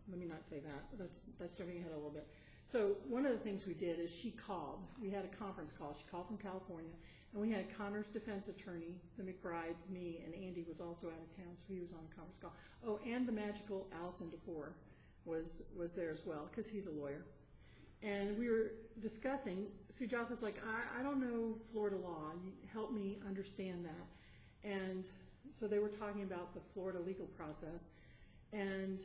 let me not say that. That's jumping ahead a little bit. So one of the things we did is she called. We had a conference call. She called from California, and we had Connor's defense attorney, the McBrides, me, and Andy was also out of town, so he was on a conference call. Oh, and the magical Allison DeFore was there as well, because he's a lawyer. And we were discussing, Sujatha's like, I don't know Florida law. Help me understand that. And so they were talking about the Florida legal process, and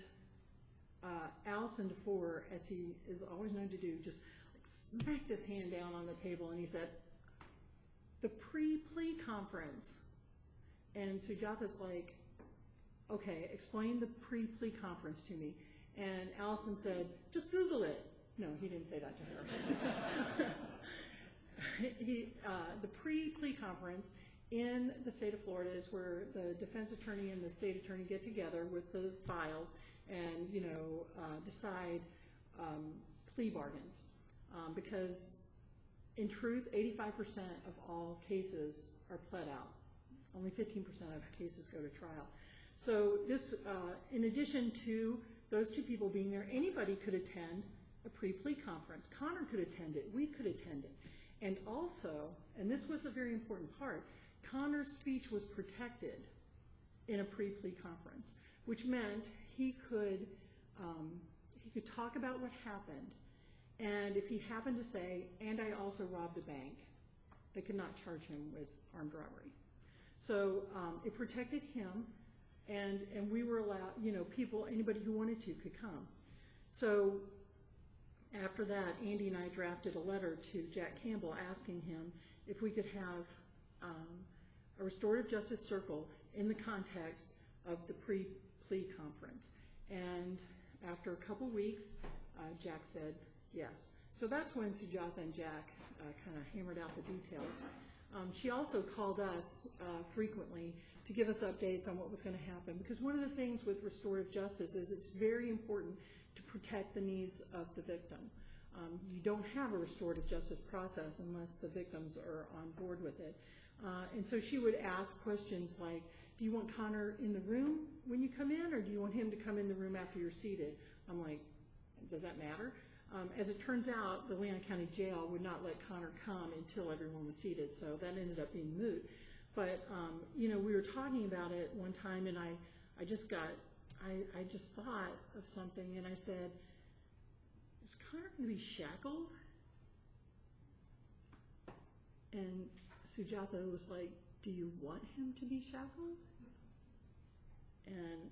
Allison DeFore, as he is always known to do, just smacked his hand down on the table, and he said, the pre-plea conference. And Sujatha's like, okay, explain the pre-plea conference to me. And Allison said, just Google it. No, he didn't say that to her. The pre-plea conference in the state of Florida is where the defense attorney and the state attorney get together with the files and, decide plea bargains. Because in truth, 85% of all cases are pled out. Only 15% of cases go to trial. So this, in addition to those two people being there, anybody could attend a pre-plea conference. Connor could attend it. We could attend it. And also, and this was a very important part, Connor's speech was protected in a pre-plea conference, which meant he could talk about what happened, and if he happened to say, "And I also robbed a bank," they could not charge him with armed robbery. So it protected him, and we were allowed, people, anybody who wanted to could come. So after that, Andy and I drafted a letter to Jack Campbell asking him if we could have a restorative justice circle in the context of the pre-plea conference. And after a couple weeks, Jack said yes. So that's when Sujatha and Jack kind of hammered out the details. She also called us frequently to give us updates on what was going to happen, because one of the things with restorative justice is it's very important to protect the needs of the victim. You don't have a restorative justice process unless the victims are on board with it. And so she would ask questions like, do you want Connor in the room when you come in, or do you want him to come in the room after you're seated? I'm like, does that matter? As it turns out, the Leon County Jail would not let Connor come until everyone was seated, so that ended up being moot. But, we were talking about it one time, and I just thought of something, and I said, is Connor going to be shackled? And Sujatha was like, do you want him to be shackled? And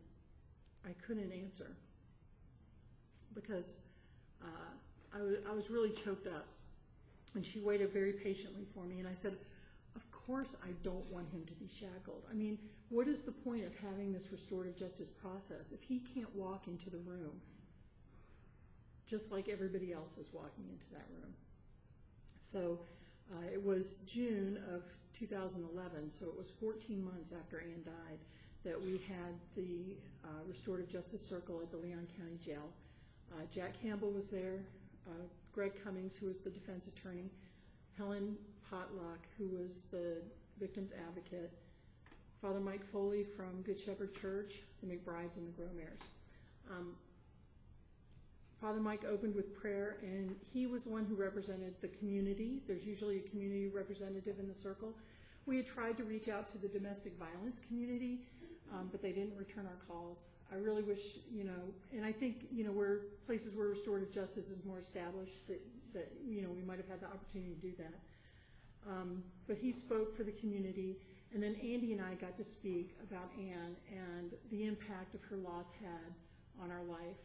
I couldn't answer because I was really choked up. And she waited very patiently for me, and I said, of course I don't want him to be shackled. I mean, what is the point of having this restorative justice process if he can't walk into the room just like everybody else is walking into that room? So it was June of 2011, so it was 14 months after Ann died, that we had the Restorative Justice Circle at the Leon County Jail. Jack Campbell was there, Greg Cummings, who was the defense attorney, Helen Potluck, who was the victim's advocate, Father Mike Foley from Good Shepherd Church, the McBrides and the Grosmaires. Father Mike opened with prayer, and he was the one who represented the community. There's usually a community representative in the circle. We had tried to reach out to the domestic violence community, but they didn't return our calls. I really wish, and I think, where places where restorative justice is more established, that we might have had the opportunity to do that. But he spoke for the community, and then Andy and I got to speak about Ann and the impact of her loss had on our life.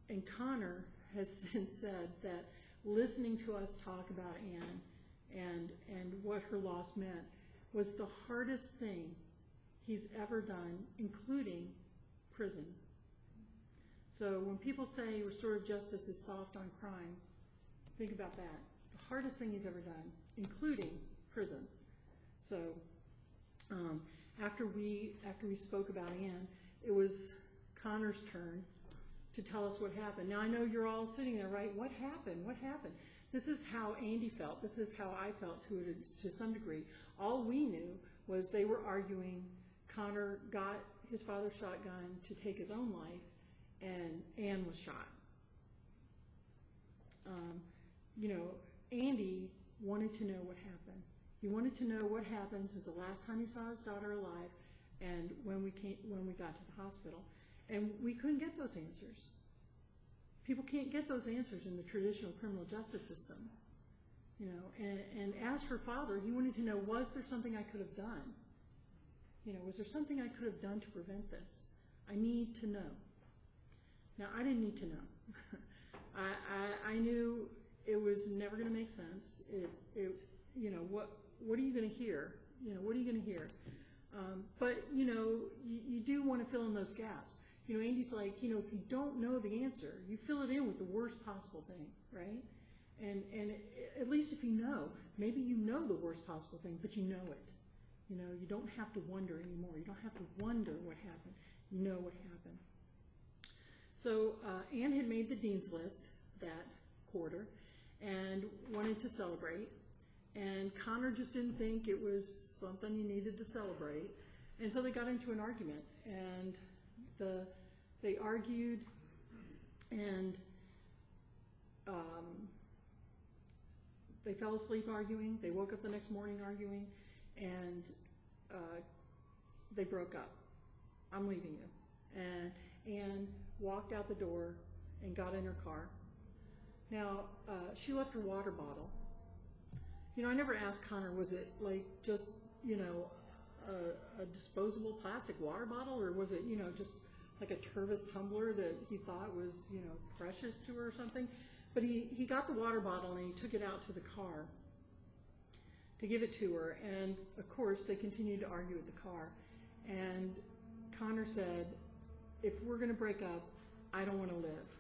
And Connor has since said that listening to us talk about Ann and what her loss meant was the hardest thing he's ever done, including prison. So when people say restorative justice is soft on crime, think about that. The hardest thing he's ever done, including prison. So after we spoke about Ann, it was Connor's turn to tell us what happened. Now I know you're all sitting there, right? What happened? What happened? This is how Andy felt. This is how I felt to some degree. All we knew was they were arguing. Connor got his father's shotgun to take his own life, and Ann was shot. Andy wanted to know what happened. He wanted to know what happened since the last time he saw his daughter alive, and when we got to the hospital. And we couldn't get those answers. People can't get those answers in the traditional criminal justice system. And as her father, he wanted to know, was there something I could have done? Was there something I could have done to prevent this? I need to know. Now, I didn't need to know. I knew it was never going to make sense. What are you going to hear? What are you going to hear? But you do want to fill in those gaps. Andy's like, if you don't know the answer, you fill it in with the worst possible thing, right? And at least if you know, maybe you know the worst possible thing, but you know it. You know, you don't have to wonder anymore. You don't have to wonder what happened. You know what happened. So Anne had made the dean's list that quarter and wanted to celebrate. And Connor just didn't think it was something you needed to celebrate. And so they got into an argument. And they argued, and they fell asleep arguing. They woke up the next morning arguing, and they broke up. I'm leaving you. And Anne walked out the door and got in her car. Now, she left her water bottle. You know, I never asked Connor, was it like just, you know, a disposable plastic water bottle, or was it, you know, just like a Tervis tumbler that he thought was, you know, precious to her or something? But he got the water bottle and he took it out to the car to give it to her. And of course, they continued to argue at the car. And Connor said, if we're going to break up, I don't want to live.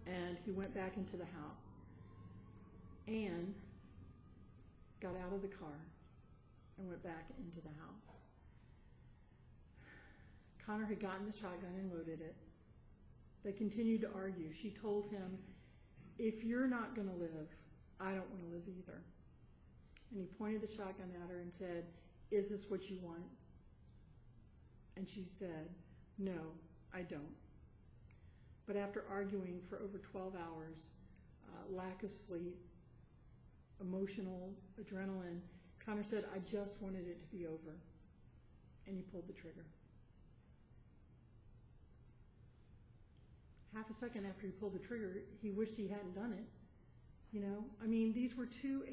And he went back into the house. Anne got out of the car and went back into the house. Connor had gotten the shotgun and loaded it. They continued to argue. She told him, if you're not going to live, I don't want to live either. And he pointed the shotgun at her and said, is this what you want? And she said, no, I don't. But after arguing for over 12 hours, lack of sleep, emotional adrenaline, Connor said, I just wanted it to be over. And he pulled the trigger. Half a second after he pulled the trigger, he wished he hadn't done it. You know, I mean, these were two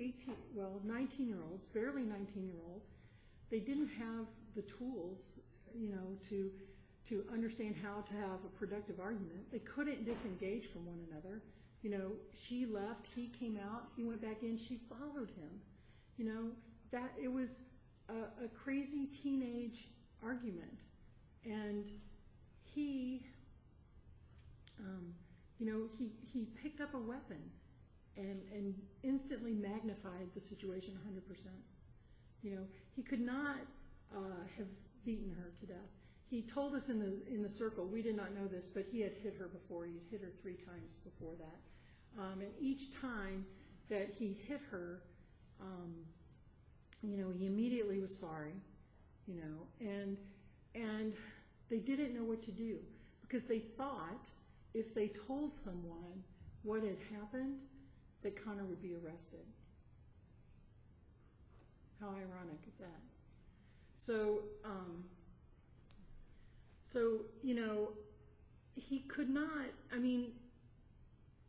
19-year-olds, barely 19-year-old. They didn't have the tools, you know, to understand how to have a productive argument. They couldn't disengage from one another. You know, she left, he came out, he went back in, she followed him. You know, that it was a crazy teenage argument. And he, you know, he picked up a weapon and instantly magnified the situation 100%. You know, he could not have beaten her to death. He told us in the circle, we did not know this, but he had hit her before. He'd hit her 3 times before that. And each time that he hit her, you know, he immediately was sorry, you know, and they didn't know what to do because they thought if they told someone what had happened, that Connor would be arrested. How ironic is that? So, you know, he could not, I mean,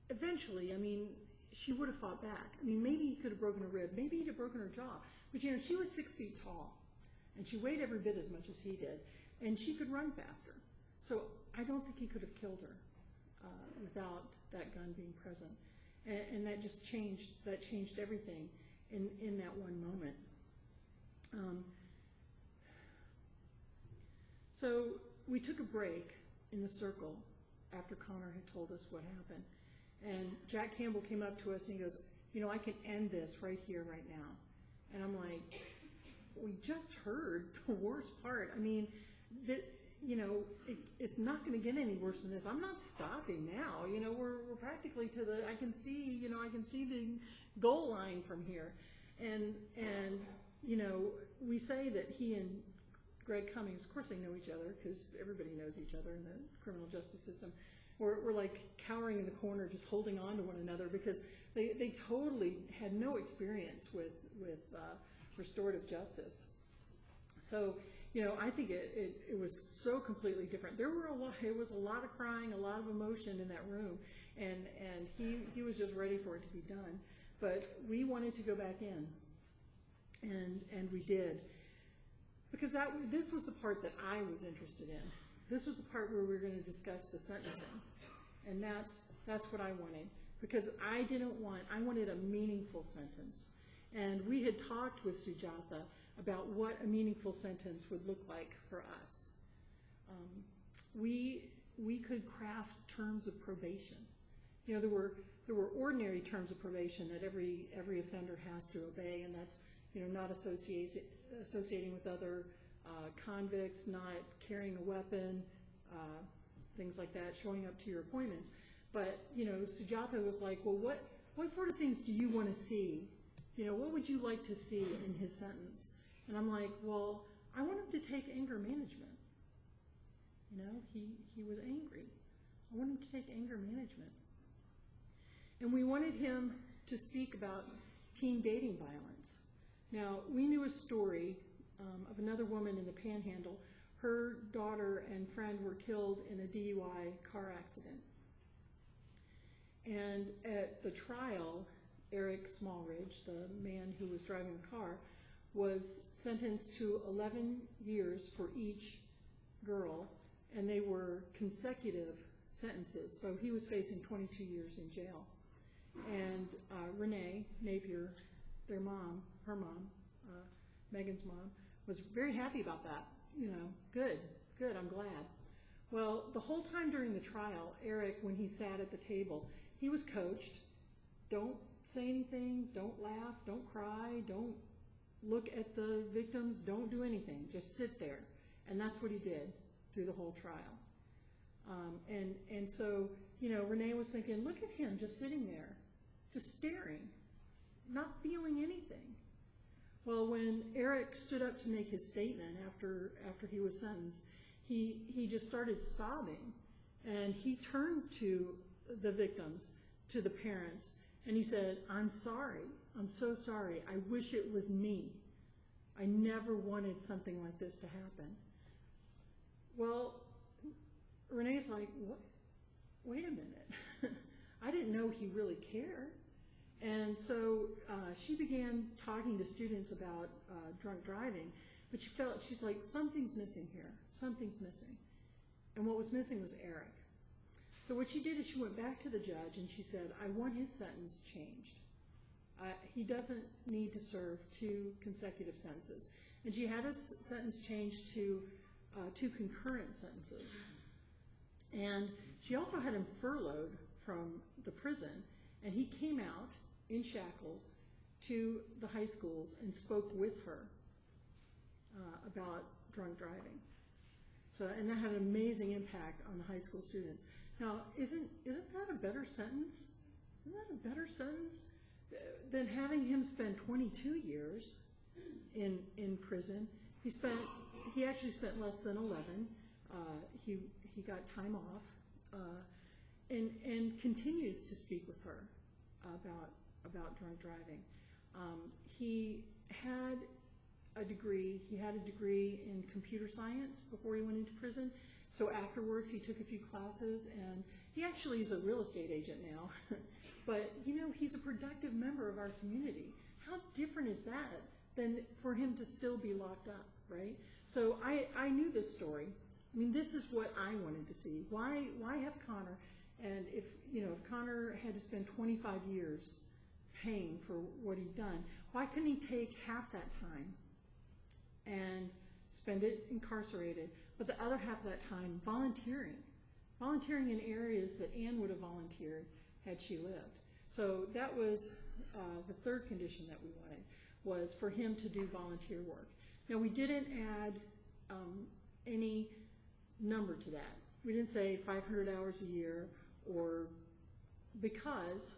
eventually, I mean, she would have fought back. I mean, maybe he could have broken a rib. Maybe he'd have broken her jaw. But, you know, she was 6 feet tall, and she weighed every bit as much as he did, and she could run faster. So I don't think he could have killed her without that gun being present. And that just changed everything in that one moment. So we took a break in the circle after Connor had told us what happened. And Jack Campbell came up to us and he goes, you know, I can end this right here, right now. And I'm like, we just heard the worst part. I mean, you know, it's not going to get any worse than this. I'm not stopping now. You know, we're practically to the, I can see the goal line from here. And you know, we say that he and Greg Cummings, of course they know each other because everybody knows each other in the criminal justice system. We're like cowering in the corner, just holding on to one another because they totally had no experience with restorative justice. So, you know, I think it was so completely different. It was a lot of crying, a lot of emotion in that room, and he was just ready for it to be done. But we wanted to go back in, and we did, because this was the part that I was interested in. This was the part where we were going to discuss the sentencing, and that's what I wanted, because I wanted a meaningful sentence. And we had talked with Sujatha about what a meaningful sentence would look like for us. We could craft terms of probation. You know, there were ordinary terms of probation that every offender has to obey, and that's, you know, not associating associating with other convicts, not carrying a weapon, things like that, showing up to your appointments. But, Sujatha was like, well, what sort of things do you want to see? What would you like to see in his sentence? And I'm like, well, I want him to take anger management. He was angry. I want him to take anger management. And we wanted him to speak about teen dating violence. Now, we knew a story of another woman in the Panhandle. Her daughter and friend were killed in a DUI car accident. And at the trial, Eric Smallridge, the man who was driving the car, was sentenced to 11 years for each girl, and they were consecutive sentences. So he was facing 22 years in jail. And Renee Napier, her mom, Megan's mom, was very happy about that. Good, I'm glad. Well, the whole time during the trial, Eric, when he sat at the table, he was coached. Don't say anything, don't laugh, don't cry, don't look at the victims, don't do anything, just sit there. And that's what he did through the whole trial. And so, Renee was thinking, look at him just sitting there, just staring, not feeling anything. Well, when Eric stood up to make his statement after he was sentenced, he just started sobbing, and he turned to the victims, to the parents, and he said, I'm sorry, I'm so sorry, I wish it was me. I never wanted something like this to happen. Well, Renee's like, what? Wait a minute, I didn't know he really cared. And so she began talking to students about drunk driving, but she's like, something's missing here, something's missing. And what was missing was Eric. So what she did is she went back to the judge and she said, I want his sentence changed. He doesn't need to serve 2 consecutive sentences. And she had his sentence changed to 2 concurrent sentences. And she also had him furloughed from the prison, and he came out in shackles to the high schools and spoke with her about drunk driving. So, and that had an amazing impact on the high school students. Now, isn't that a better sentence? Isn't that a better sentence than having him spend 22 years in prison? He actually spent less than 11. He got time off, and continues to speak with her about drunk driving. He had a degree in computer science before he went into prison. So afterwards he took a few classes, and he actually is a real estate agent now. But he's a productive member of our community. How different is that than for him to still be locked up, right? So I knew this story. I mean, this is what I wanted to see. Why have Connor? And if Connor had to spend 25 years paying for what he'd done, why couldn't he take half that time and spend it incarcerated, but the other half of that time volunteering in areas that Anne would have volunteered had she lived? So that was the third condition that we wanted, was for him to do volunteer work. Now, we didn't add any number to that. We didn't say 500 hours a year, or because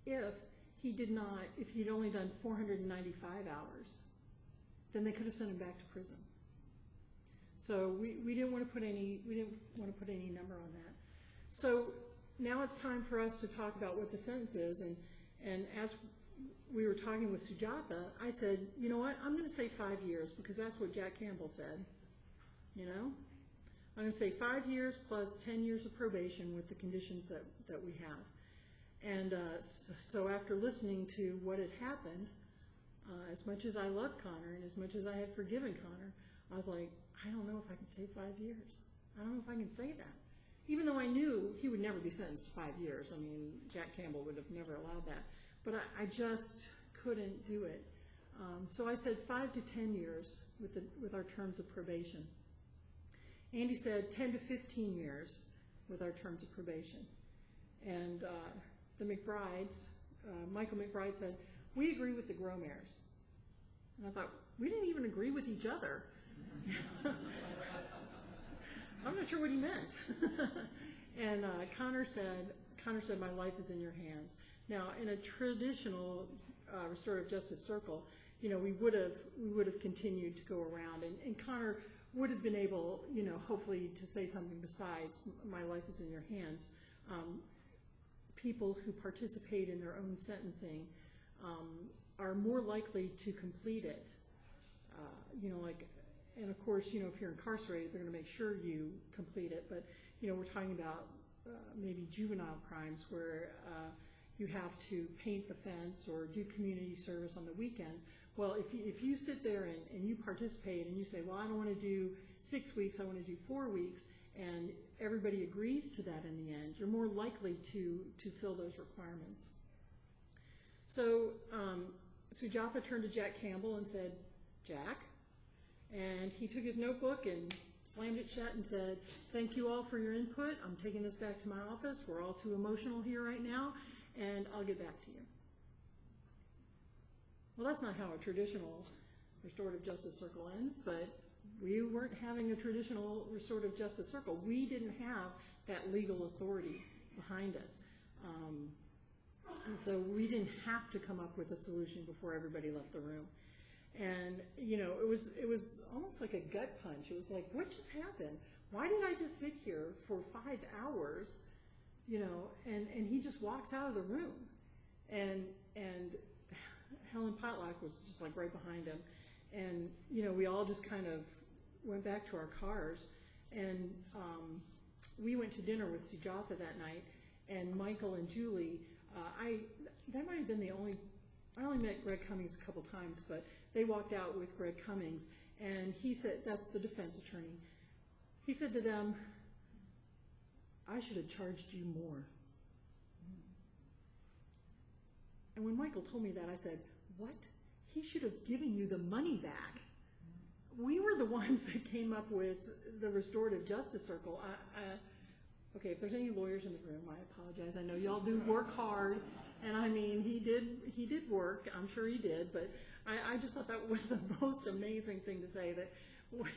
if he'd only done 495 hours, then they could have sent him back to prison. So we didn't want to put any number on that. So now it's time for us to talk about what the sentence is, and as we were talking with Sujatha, I said, you know what, I'm going to say 5 years, because that's what Jack Campbell said. I'm going to say 5 years plus 10 years of probation with the conditions that we have. And so after listening to what had happened, as much as I love Connor and as much as I had forgiven Connor, I was like, I don't know if I can say 5 years. I don't know if I can say that. Even though I knew he would never be sentenced to 5 years. I mean, Jack Campbell would have never allowed that. But I just couldn't do it. So I said 5 to 10 years with our terms of probation. Andy said 10 to 15 years with our terms of probation. And the McBrides, Michael McBride said, we agree with the Grosmaires. And I thought, we didn't even agree with each other. I'm not sure what he meant. And Connor said, my life is in your hands. Now, in a traditional restorative justice circle, we would have continued to go around, and Connor would have been able, hopefully to say something besides, my life is in your hands. People who participate in their own sentencing are more likely to complete it. And of course, if you're incarcerated, they're going to make sure you complete it. But, we're talking about maybe juvenile crimes where you have to paint the fence or do community service on the weekends. Well, if you sit there and you participate and you say, well, I don't want to do 6 weeks, I want to do 4 weeks, and everybody agrees to that in the end, you're more likely to fill those requirements. So Sujatha turned to Jack Campbell and said, Jack, and he took his notebook and slammed it shut and said, thank you all for your input. I'm taking this back to my office. We're all too emotional here right now, and I'll get back to you. Well, that's not how a traditional restorative justice circle ends, but we weren't having a traditional restorative justice circle. We didn't have that legal authority behind us. And so we didn't have to come up with a solution before everybody left the room. And, it was almost like a gut punch. It was like, what just happened? Why did I just sit here for 5 hours, and he just walks out of the room. And Helen Potluck was just like right behind him. And, we all just kind of went back to our cars. And we went to dinner with Sujatha that night. And Michael and Julie, that might have been I only met Greg Cummings a couple times, but they walked out with Greg Cummings. And he said, that's the defense attorney. He said to them, I should have charged you more. And when Michael told me that, I said, what? He should have given you the money back. We were the ones that came up with the restorative justice circle. Okay, if there's any lawyers in the room, I apologize. I know y'all do work hard, and I mean, he did work. I'm sure he did, but I just thought that was the most amazing thing to say, that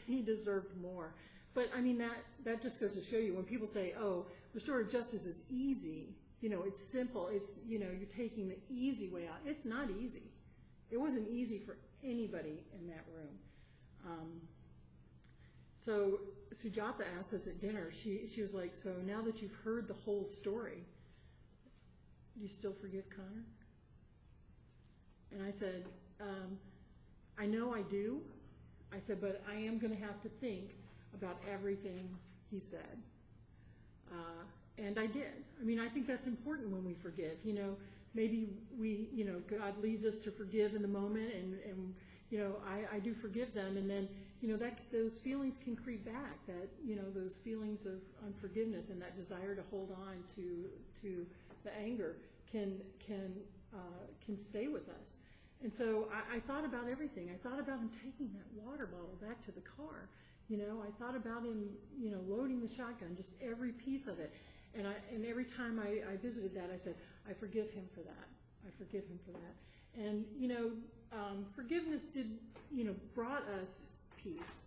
he deserved more. But I mean, that just goes to show you, when people say, oh, restorative justice is easy, it's simple, it's, you're taking the easy way out. It's not easy. It wasn't easy for anybody in that room. So Sujatha asked us at dinner, she was like, so now that you've heard the whole story, do you still forgive Connor? And I said, I know I do. I said, but I am going to have to think about everything he said. And I did. I mean, I think that's important when we forgive. Maybe we, God leads us to forgive in the moment, and I do forgive them, and then, those feelings can creep back, that, those feelings of unforgiveness and that desire to hold on to the anger can stay with us. And so I thought about everything. I thought about him taking that water bottle back to the car. I thought about him, loading the shotgun, just every piece of it. And every time I visited that, I said, I forgive him for that. I forgive him for that. And, forgiveness brought us peace,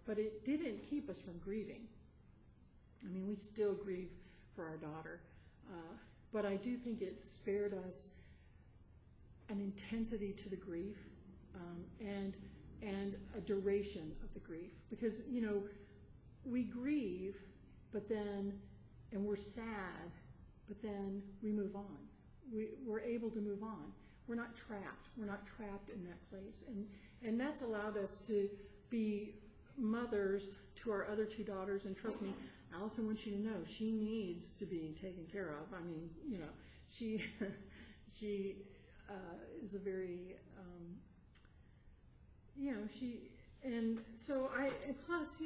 but it didn't keep us from grieving. I mean, we still grieve for our daughter, but I do think it spared us an intensity to the grief, and a duration of the grief, because we grieve, and we're sad, but then we move on. We're able to move on. We're not trapped. We're not trapped in that place, and that's allowed us to be mothers to our other 2 daughters. And trust me, Allison wants you to know she needs to be taken care of. I mean, she is a very and so plus,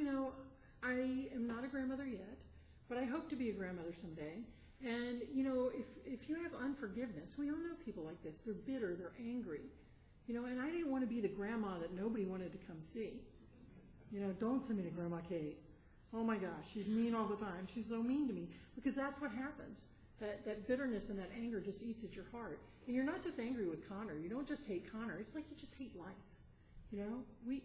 I am not a grandmother yet, but I hope to be a grandmother someday. And, if you have unforgiveness, we all know people like this. They're bitter, they're angry. And I didn't want to be the grandma that nobody wanted to come see. Don't send me to Grandma Kate. Oh my gosh, she's mean all the time. She's so mean to me. Because that's what happens. that bitterness and that anger just eats at your heart. And you're not just angry with Connor. You don't just hate Connor. It's like you just hate life. You know, we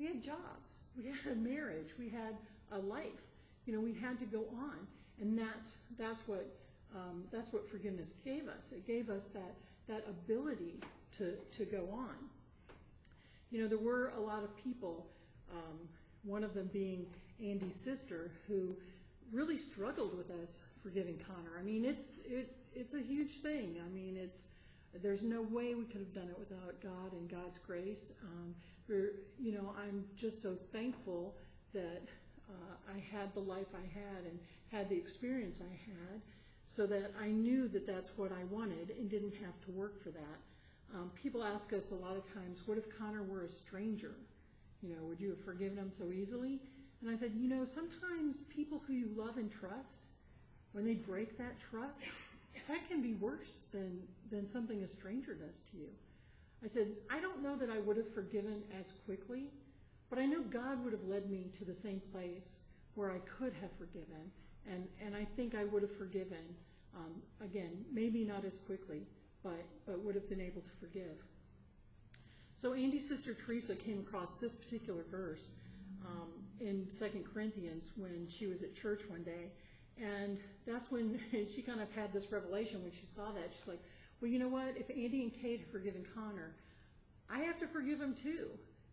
had jobs, we had a marriage, we had a life. You know, we had to go on, and that's what forgiveness gave us. It gave us that ability to go on. You know, there were a lot of people, one of them being Andy's sister, who really struggled with us forgiving Connor. I mean, it's a huge thing. I mean, there's no way we could have done it without God and God's grace. You know, I'm just so thankful that I had the life I had and had the experience I had, so that I knew that that's what I wanted and didn't have to work for that. People ask us a lot of times, what if Connor were a stranger? You know, would you have forgiven him so easily? And I said, you know, sometimes people who you love and trust, when they break that trust, that can be worse than something a stranger does to you. I said, I don't know that I would have forgiven as quickly, but I know God would have led me to the same place where I could have forgiven, and I think I would have forgiven, again, maybe not as quickly, but would have been able to forgive. So Andy's sister Teresa came across this particular verse in 2 Corinthians when she was at church one day, and that's when she kind of had this revelation when she saw that. She's like, well, you know what? If Andy and Kate have forgiven Connor, I have to forgive him too,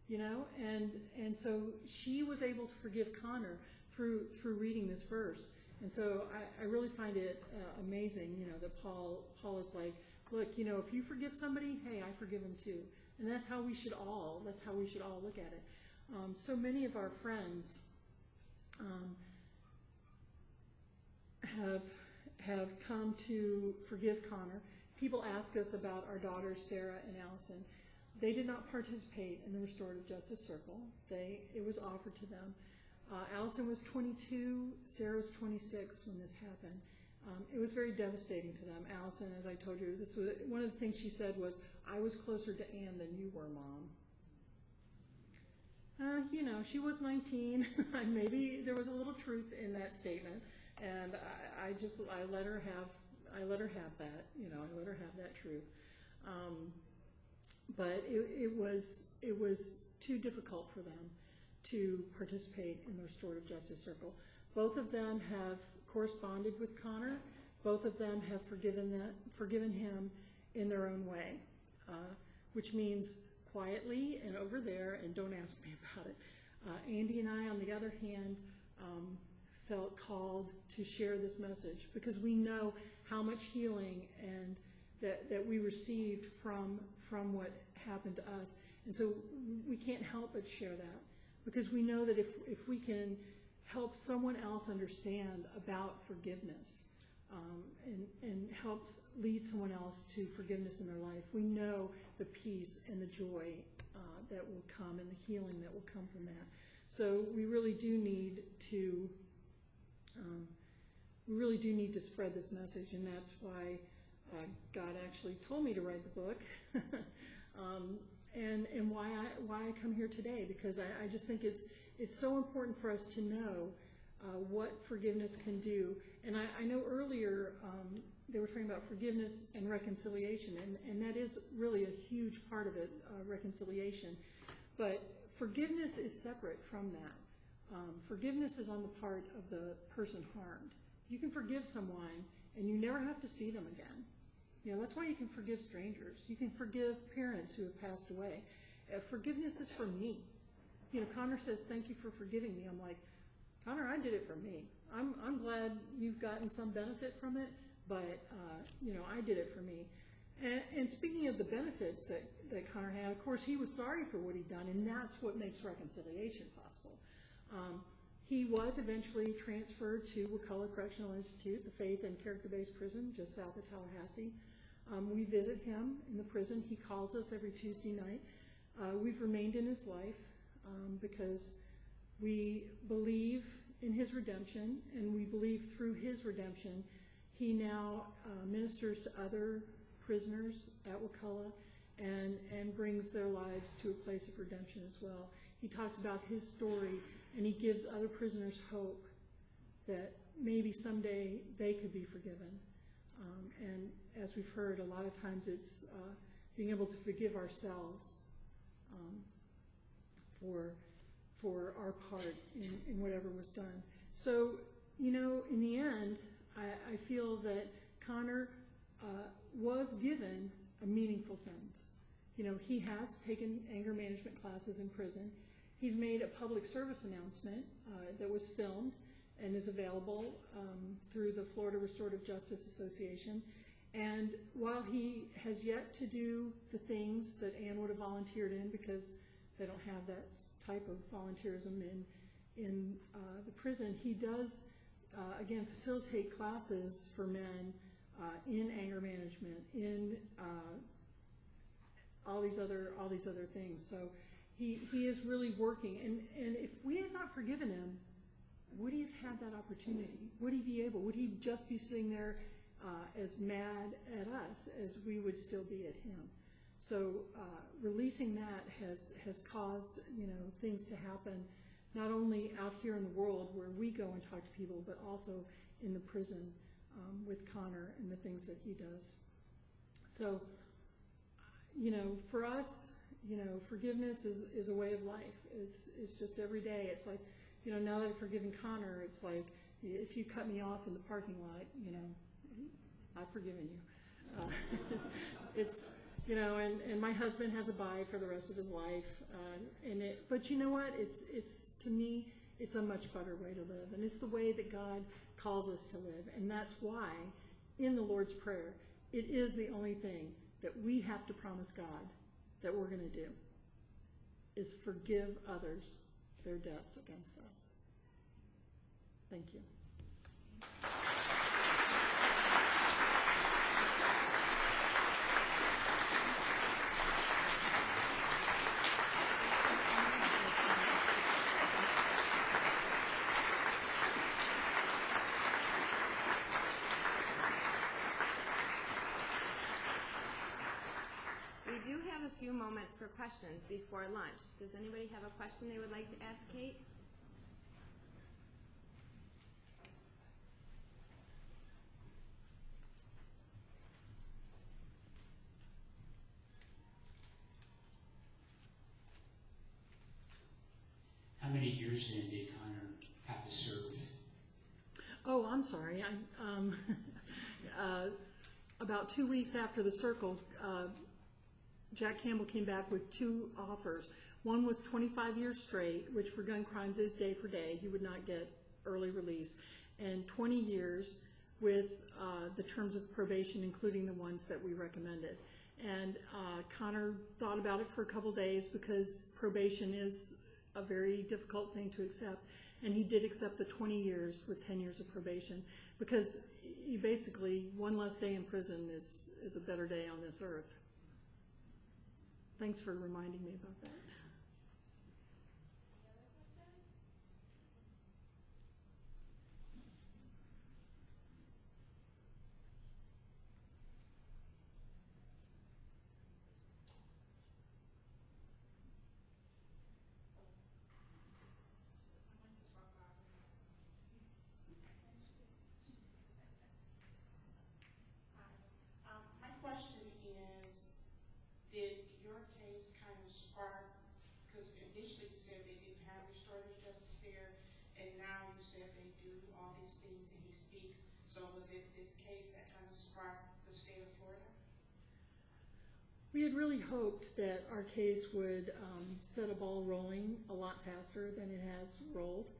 you know? And so she was able to forgive Connor through reading this verse. And so I really find it amazing, you know, that Paul is like, look, you know, if you forgive somebody, hey, I forgive them too. And that's how we should all look at it. So many of our friends have come to forgive Connor. People ask us about our daughters, Sarah and Allison. They did not participate in the Restorative Justice Circle. It was offered to them. Allison was 22, Sarah was 26 when this happened. It was very devastating to them. Allison, as I told you, this was one of the things she said was, I was closer to Ann than you were, Mom. You know, she was 19. Maybe there was a little truth in that statement, and I let her have that. You know, I let her have that truth. But it was too difficult for them to participate in the Restorative Justice Circle. Both of them have corresponded with Connor. Both of them have forgiven him in their own way, which means quietly and over there, and don't ask me about it. Andy and I, on the other hand, felt called to share this message because we know how much healing and that we received from what happened to us. And so we can't help but share that, because we know that if we can help someone else understand about forgiveness and helps lead someone else to forgiveness in their life, we know the peace and the joy that will come and the healing that will come from that. So we really do need to spread this message, and that's why God actually told me to write the book, and why I come here today, because I just think it's so important for us to know what forgiveness can do. And I know earlier they were talking about forgiveness and reconciliation, and that is really a huge part of it, reconciliation. But forgiveness is separate from that. Forgiveness is on the part of the person harmed. You can forgive someone, and you never have to see them again. You know, that's why you can forgive strangers. You can forgive parents who have passed away. Forgiveness is for me. You know, Connor says, thank you for forgiving me. I'm like, Connor, I did it for me. I'm glad you've gotten some benefit from it, but, you know, I did it for me. And speaking of the benefits that Connor had, of course, he was sorry for what he'd done, and that's what makes reconciliation possible. He was eventually transferred to Wakulla Correctional Institute, the faith and character-based prison just south of Tallahassee. We visit him in the prison. He calls us every Tuesday night. We've remained in his life because we believe in his redemption, and we believe through his redemption he now ministers to other prisoners at Wakulla and brings their lives to a place of redemption as well. He talks about his story, and he gives other prisoners hope that maybe someday they could be forgiven. And as we've heard, a lot of times it's being able to forgive ourselves for our part in whatever was done. So, you know, in the end, I feel that Connor was given a meaningful sentence. You know, he has taken anger management classes in prison. He's made a public service announcement that was filmed and is available through the Florida Restorative Justice Association. And while he has yet to do the things that Ann would have volunteered in, because they don't have that type of volunteerism in the prison, he does, again, facilitate classes for men in anger management, in all these other things. So he is really working. And if we had not forgiven him, would he have had that opportunity? Would he be able? Would he just be sitting there as mad at us as we would still be at him? So releasing that has caused, you know, things to happen, not only out here in the world where we go and talk to people, but also in the prison with Connor and the things that he does. So, you know, for us, you know, forgiveness is a way of life. It's just every day. It's like, you know, now that I've forgiven Connor, it's like, if you cut me off in the parking lot, you know, I've forgiven you. It's, you know, and my husband has a bye for the rest of his life. But you know what? It's to me, it's a much better way to live. And it's the way that God calls us to live. And that's why, in the Lord's Prayer, it is the only thing that we have to promise God that we're going to do, is forgive others their debts against us. Thank you. We do have a few moments for questions before lunch. Does anybody have a question they would like to ask Kate? How many years then did Connor have to serve? Oh, I'm sorry. About 2 weeks after the circle, Jack Campbell came back with two offers. One was 25 years straight, which for gun crimes is day for day. He would not get early release. And 20 years with the terms of probation, including the ones that we recommended. And Connor thought about it for a couple days because probation is a very difficult thing to accept. And he did accept the 20 years with 10 years of probation, because you basically, one less day in prison is a better day on this earth. Thanks for reminding me about that. My question is, did your case kind of spark, because initially you said they didn't have restorative justice there, and now you said they do all these things and he speaks, so was it this case that kind of sparked the state of Florida? We had really hoped that our case would set a ball rolling a lot faster than it has rolled.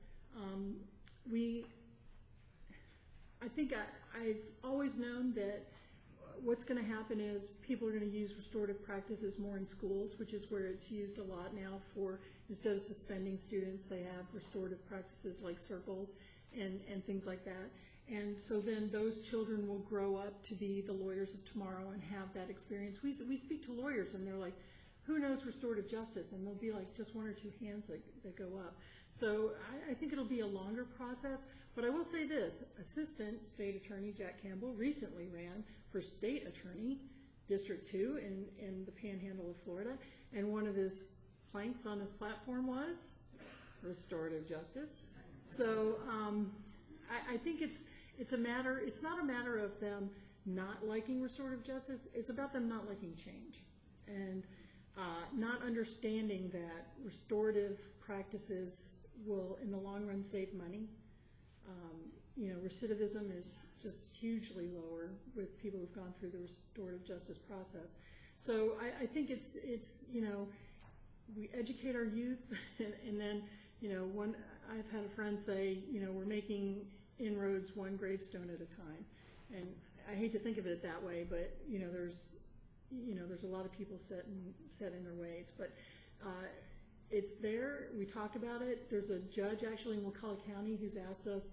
I think I've always known that what's going to happen is people are going to use restorative practices more in schools, which is where it's used a lot now for, instead of suspending students, they have restorative practices like circles and things like that. And so then those children will grow up to be the lawyers of tomorrow and have that experience. We speak to lawyers and they're like, who knows restorative justice? And they'll be like just one or two hands that go up. So I think it'll be a longer process. But I will say this, Assistant State Attorney Jack Campbell recently ran for State Attorney, District 2 in the Panhandle of Florida. And one of his planks on his platform was restorative justice. So I think it's not a matter of them not liking restorative justice. It's about them not liking change and not understanding that restorative practices will, in the long run, save money. Recidivism is just hugely lower with people who've gone through the restorative justice process. So I think it's we educate our youth, and then I've had a friend say, we're making inroads one gravestone at a time, and I hate to think of it that way, but there's a lot of people set in their ways, but it's there. We talked about it. There's a judge actually in McCullough County who's asked us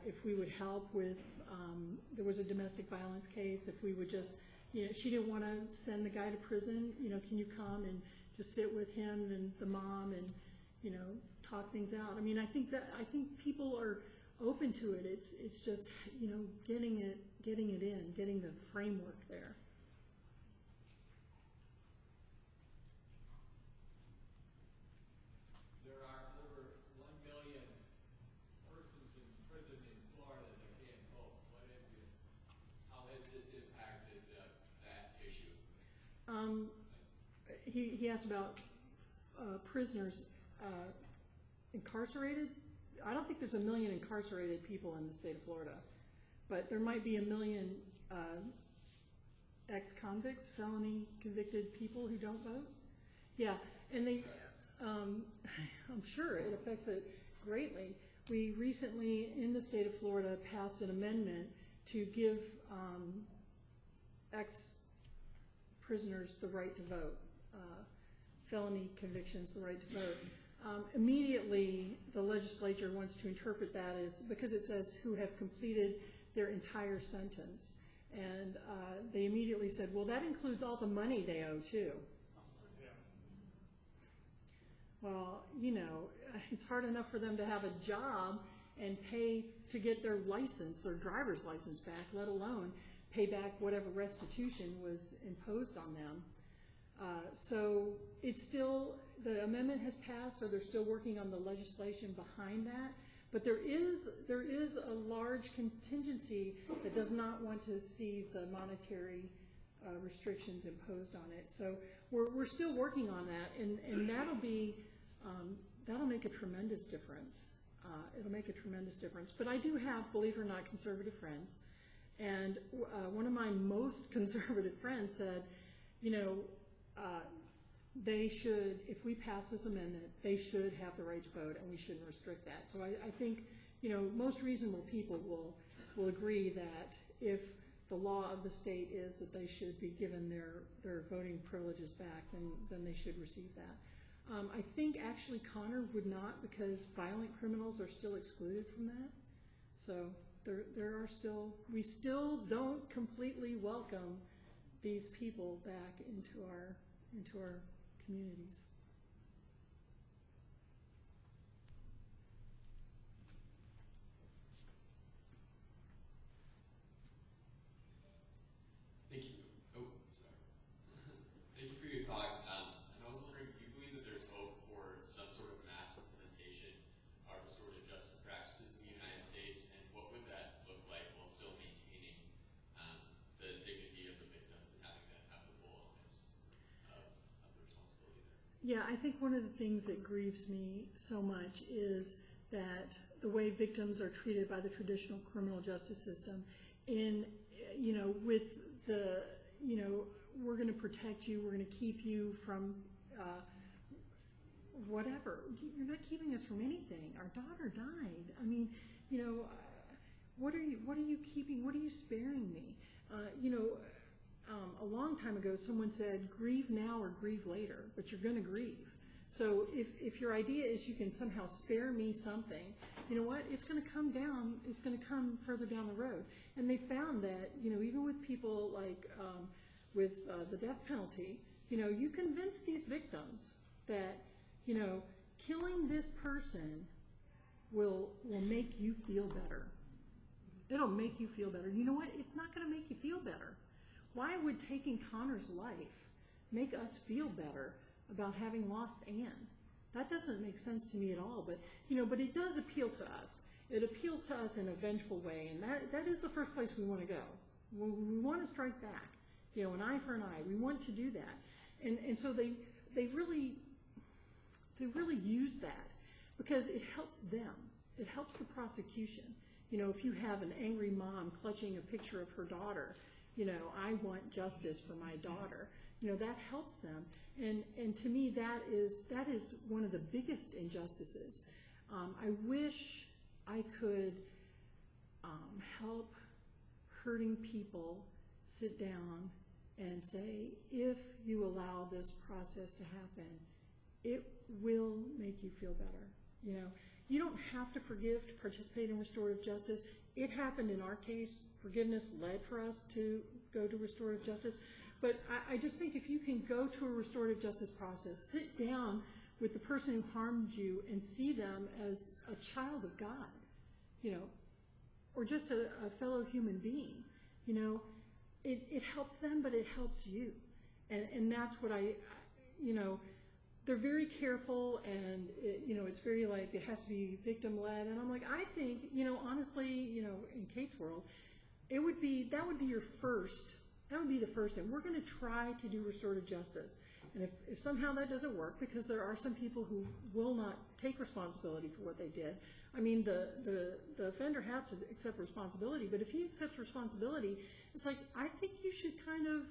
if we would help with, there was a domestic violence case, if we would just, she didn't want to send the guy to prison, can you come and just sit with him and the mom and, talk things out. I mean, I think people are open to it. It's just, getting it in, getting the framework there. He asked about prisoners incarcerated. I don't think there's 1 million incarcerated people in the state of Florida, but there might be 1 million ex-convicts, felony convicted people who don't vote. Yeah, and they, I'm sure it affects it greatly. We recently, in the state of Florida, passed an amendment to give ex-prisoners the right to vote. Felony convictions, the right to vote. Immediately, the legislature wants to interpret that as, because it says who have completed their entire sentence. And they immediately said, well, that includes all the money they owe too. Yeah. Well, it's hard enough for them to have a job and pay to get their license, their driver's license back, let alone pay back whatever restitution was imposed on them. So it's still, the amendment has passed, so they're still working on the legislation behind that. But there is a large contingency that does not want to see the monetary restrictions imposed on it. So we're still working on that, and that'll make a tremendous difference. It'll make a tremendous difference. But I do have, believe it or not, conservative friends, and one of my most conservative friends said, they should, if we pass this amendment, they should have the right to vote, and we shouldn't restrict that. So I think, most reasonable people will agree that if the law of the state is that they should be given their voting privileges back, then they should receive that. I think actually Connor would not, because violent criminals are still excluded from that. So there are still, we still don't completely welcome these people back into our communities. Thank you. Oh, sorry. Thank you for your talk. And I was wondering, do you believe that there's hope for some sort of mass implementation of restorative justice practices in the United States, and what would that look like while still maintaining the dignity of the victims and having them have the full onus of the responsibility there? Yeah, I think one of the things that grieves me so much is that the way victims are treated by the traditional criminal justice system with the, we're going to protect you, we're going to keep you from whatever. You're not keeping us from anything. Our daughter died. I mean, what are you keeping? What are you sparing me? A long time ago, someone said, grieve now or grieve later, but you're going to grieve. So if your idea is you can somehow spare me something, you know what? It's going to come down. It's going to come further down the road. And they found that, even with people like with the death penalty, you convince these victims that, killing this person will make you feel better. It'll make you feel better. You know what? It's not going to make you feel better. Why would taking Connor's life make us feel better about having lost Anne? That doesn't make sense to me at all, but it does appeal to us. It appeals to us in a vengeful way, and that is the first place we want to go. We want to strike back, an eye for an eye. We want to do that, and so they really use that because it helps them. It helps the prosecution. If you have an angry mom clutching a picture of her daughter, I want justice for my daughter. That helps them, and to me that is one of the biggest injustices. I wish I could help hurting people sit down and say, if you allow this process to happen, it will make you feel better. You don't have to forgive to participate in restorative justice. It happened in our case. Forgiveness led for us to go to restorative justice. But I just think if you can go to a restorative justice process, sit down with the person who harmed you and see them as a child of God, or just a fellow human being, it helps them, but it helps you. And that's what they're very careful, and it's very like it has to be victim-led. And I'm like, I think, honestly, in Kate's world, that would be your first. That would be the first thing. We're going to try to do restorative justice. And if somehow that doesn't work, because there are some people who will not take responsibility for what they did. I mean, the offender has to accept responsibility, but if he accepts responsibility, it's like, I think you should kind of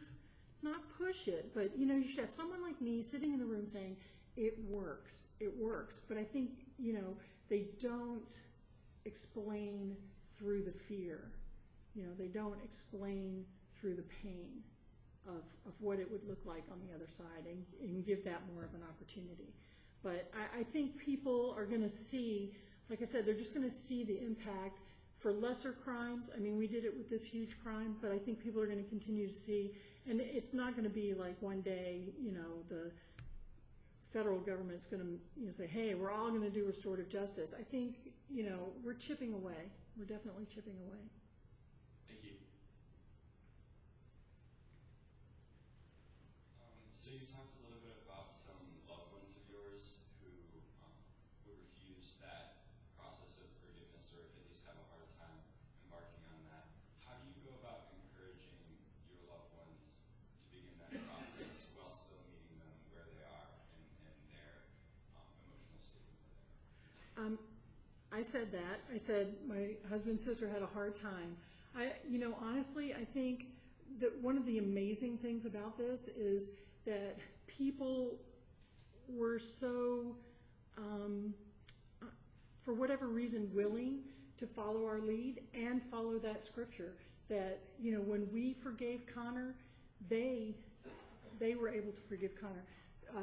not push it, but you should have someone like me sitting in the room saying, it works. But I think, they don't explain through the fear. They don't explain through the pain of what it would look like on the other side, and give that more of an opportunity. But I think people are going to see, like I said, they're just going to see the impact for lesser crimes. I mean, we did it with this huge crime, but I think people are going to continue to see, and it's not going to be like one day, the federal government's going to say, hey, we're all going to do restorative justice. I think, we're chipping away. We're definitely chipping away. Thank you. So you talked a little bit about some loved ones of yours who would refuse that process of forgiveness, or at least have a hard time embarking on that. How do you go about encouraging your loved ones to begin that process while still meeting them where they are and their emotional state where they are? I said that. I said my husband's sister had a hard time. Honestly, I think that one of the amazing things about this is that people were so, for whatever reason, willing to follow our lead and follow that scripture. That, when we forgave Connor, they were able to forgive Connor.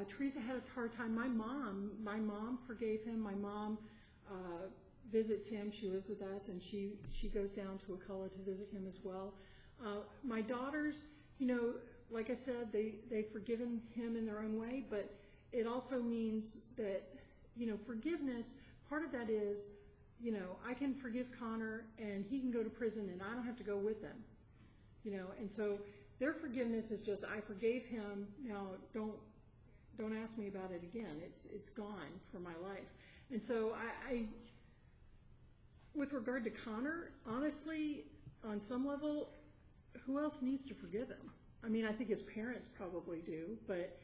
Teresa had a hard time. My mom forgave him. My mom visits him. She lives with us, and she goes down to Wakulla to visit him as well. My daughters, like I said, they've forgiven him in their own way, but it also means that, forgiveness, part of that is, I can forgive Connor and he can go to prison and I don't have to go with them. And so their forgiveness is just, I forgave him, now don't ask me about it again. It's gone from my life. And so I with regard to Connor, honestly, on some level, who else needs to forgive him? I mean, I think his parents probably do, but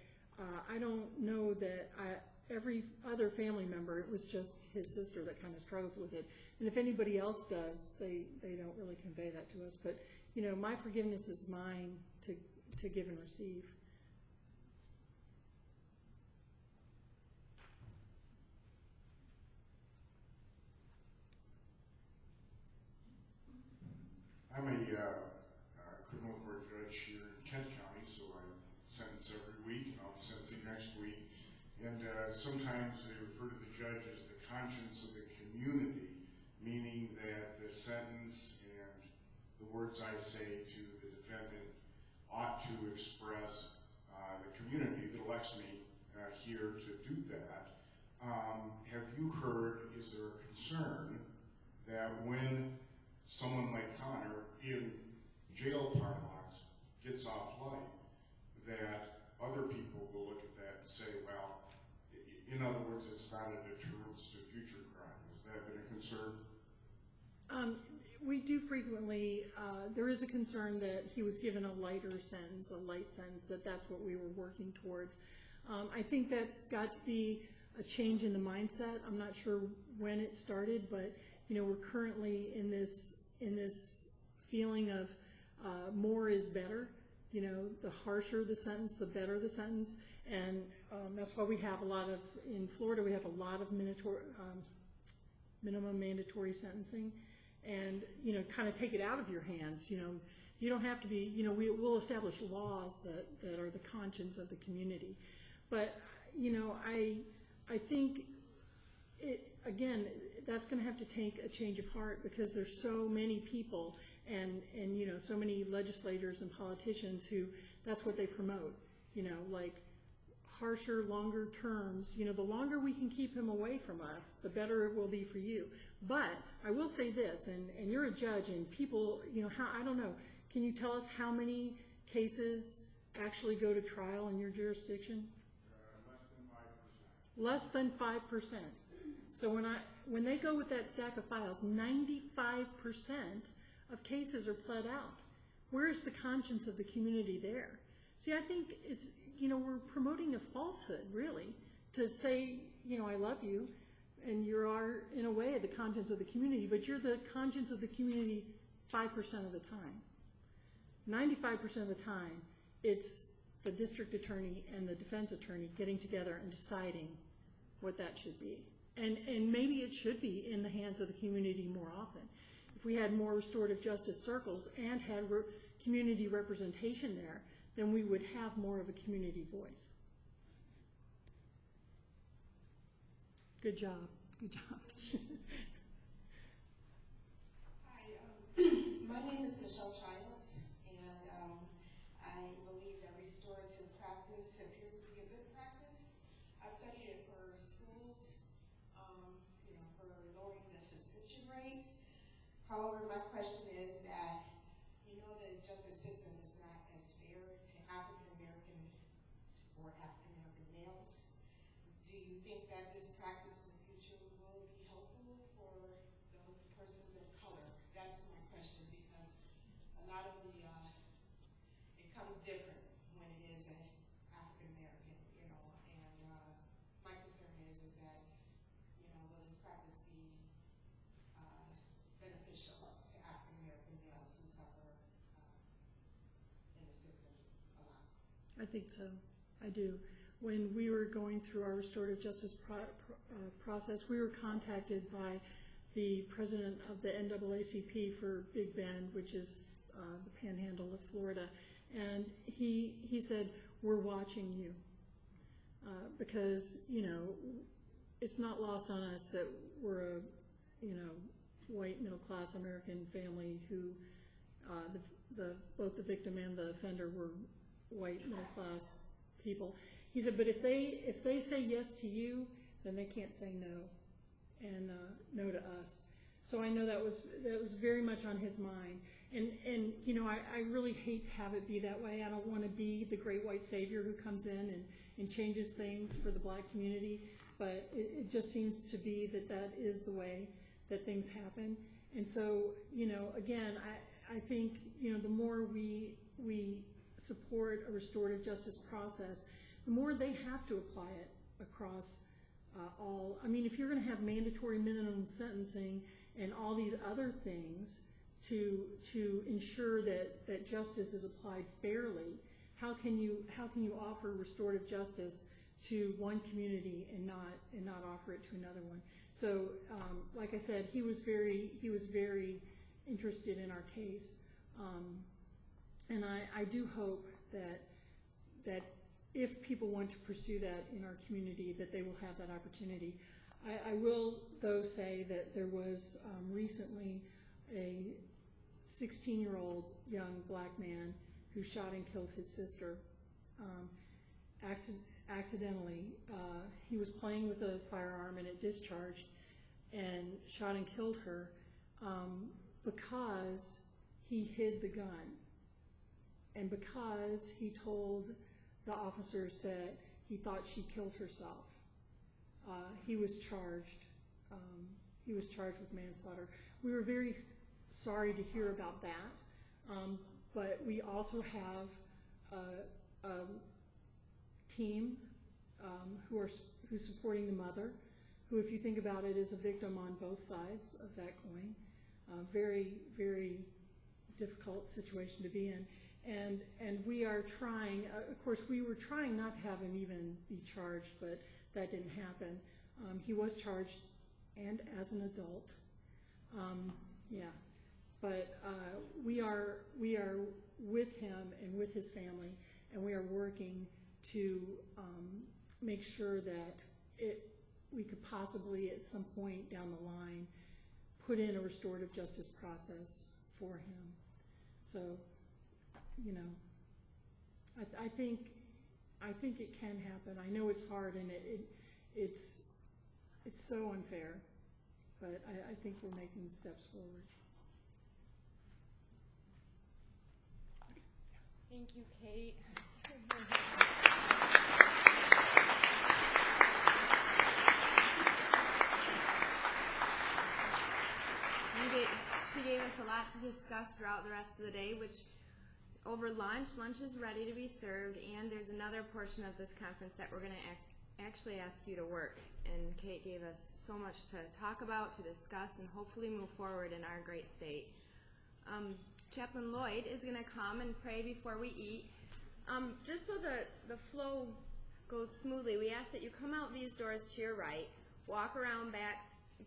I don't know that every other family member, it was just his sister that kind of struggled with it. And if anybody else does, they don't really convey that to us. But, my forgiveness is mine to give and receive. I'm a criminal court judge here in Kent County, so I sentence every week, and I'll be sentencing next week. And sometimes they refer to the judge as the conscience of the community, meaning that the sentence and the words I say to the defendant ought to express the community that elects me here to do that. Have you heard, is there a concern that when someone like Connor in jail parlance gets off light, that other people will look at that and say, well, in other words, it's not a deterrence to future crime? Has that been a concern? we do frequently, there is a concern that he was given a lighter sentence, a light sentence, that's what we were working towards. I think that's got to be a change in the mindset. I'm not sure when it started, but we're currently in this feeling of more is better. The harsher the sentence, the better the sentence, and that's why we have a lot of, in Florida, we have a lot of minimum mandatory sentencing, and kind of take it out of your hands. You don't have to be. We'll establish laws that are the conscience of the community, but I think again, that's going to have to take a change of heart, because there's so many people and so many legislators and politicians who that's what they promote, like harsher, longer terms. The longer we can keep him away from us, the better it will be for you. But I will say this, and you're a judge, and people, I don't know, can you tell us how many cases actually go to trial in your jurisdiction? Less than 5%. So when they go with that stack of files, 95% of cases are pled out. Where's the conscience of the community there? See, I think it's, we're promoting a falsehood, really, to say, I love you, and you are, in a way, the conscience of the community, but you're the conscience of the community 5% of the time. 95% of the time, it's the district attorney and the defense attorney getting together and deciding what that should be. And maybe it should be in the hands of the community more often. If we had more restorative justice circles and had community representation there, then we would have more of a community voice. Good job. Good job. Hi, my name is Michelle Childs, and I believe that restorative practice appears to be a good practice. I've studied it for schools, for lowering the suspension rates. However, my question is that, the justice system is not as fair to African Americans or African American males. Do you think that this practice in the future will be helpful for those persons of color? That's my question, because a lot of it comes different when it is an African American, and my concern is that, will this practice be beneficial to African American males who suffer in the system a lot? I think so. I do. When we were going through our restorative justice process, we were contacted by the president of the NAACP for Big Bend, which is the panhandle of Florida, and he said, we're watching you, because it's not lost on us that we're a white middle-class American family who both the victim and the offender were white middle-class people. He said, but if they say yes to you, then they can't say no, and no to us. So I know that was very much on his mind, and I really hate to have it be that way. I don't want to be the great white savior who comes in and changes things for the black community, but it just seems to be that is the way that things happen. And so again, I think the more we support a restorative justice process, the more they have to apply it across all. I mean, if you're going to have mandatory minimum sentencing and all these other things to ensure that justice is applied fairly, how can you offer restorative justice to one community and not offer it to another one? So, like I said, he was very interested in our case, and I do hope that if people want to pursue that in our community, that they will have that opportunity. I will, though, say that there was recently a 16-year-old young black man who shot and killed his sister accidentally. He was playing with a firearm and it discharged and shot and killed her because he hid the gun and because he told the officers that he thought she killed herself. He was charged. He was charged with manslaughter. We were very sorry to hear about that. But we also have a team who's supporting the mother, who, if you think about it, is a victim on both sides of that coin. Very, very difficult situation to be in. And we are trying, of course, we were trying not to have him even be charged, but that didn't happen. He was charged, and as an adult. But we are with him and with his family, and we are working to make sure that we could possibly at some point down the line put in a restorative justice process for him. So, you know, I think it can happen. I know it's hard, and it's so unfair, but I think we're making steps forward. Thank you, Kate. She gave us a lot to discuss throughout the rest of the day, which over lunch is ready to be served, and there's another portion of this conference that we're going to actually ask you to work. And Kate gave us so much to talk about, to discuss, and hopefully move forward in our great state. Chaplain Lloyd is going to come and pray before we eat. Just so the flow goes smoothly, we ask that you come out these doors to your right, walk around back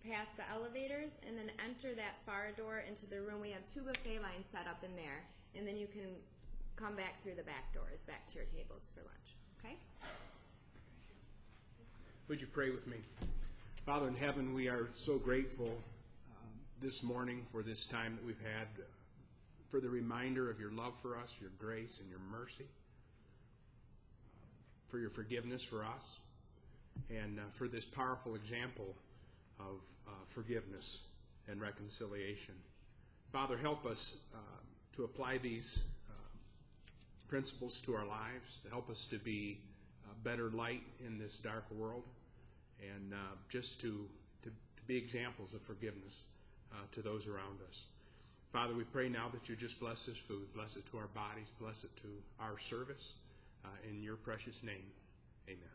past the elevators, and then enter that far door into the room. We have 2 buffet lines set up in there, and then you can come back through the back doors, back to your tables for lunch. Okay? Would you pray with me? Father in heaven, we are so grateful this morning for this time that we've had, for the reminder of your love for us, your grace, and your mercy, for your forgiveness for us, and for this powerful example of forgiveness and reconciliation. Father, help us to apply these principles to our lives, to help us to be better light in this dark world, and just to be examples of forgiveness to those around us. Father, we pray now that you just bless this food, bless it to our bodies, bless it to our service. In your precious name, amen.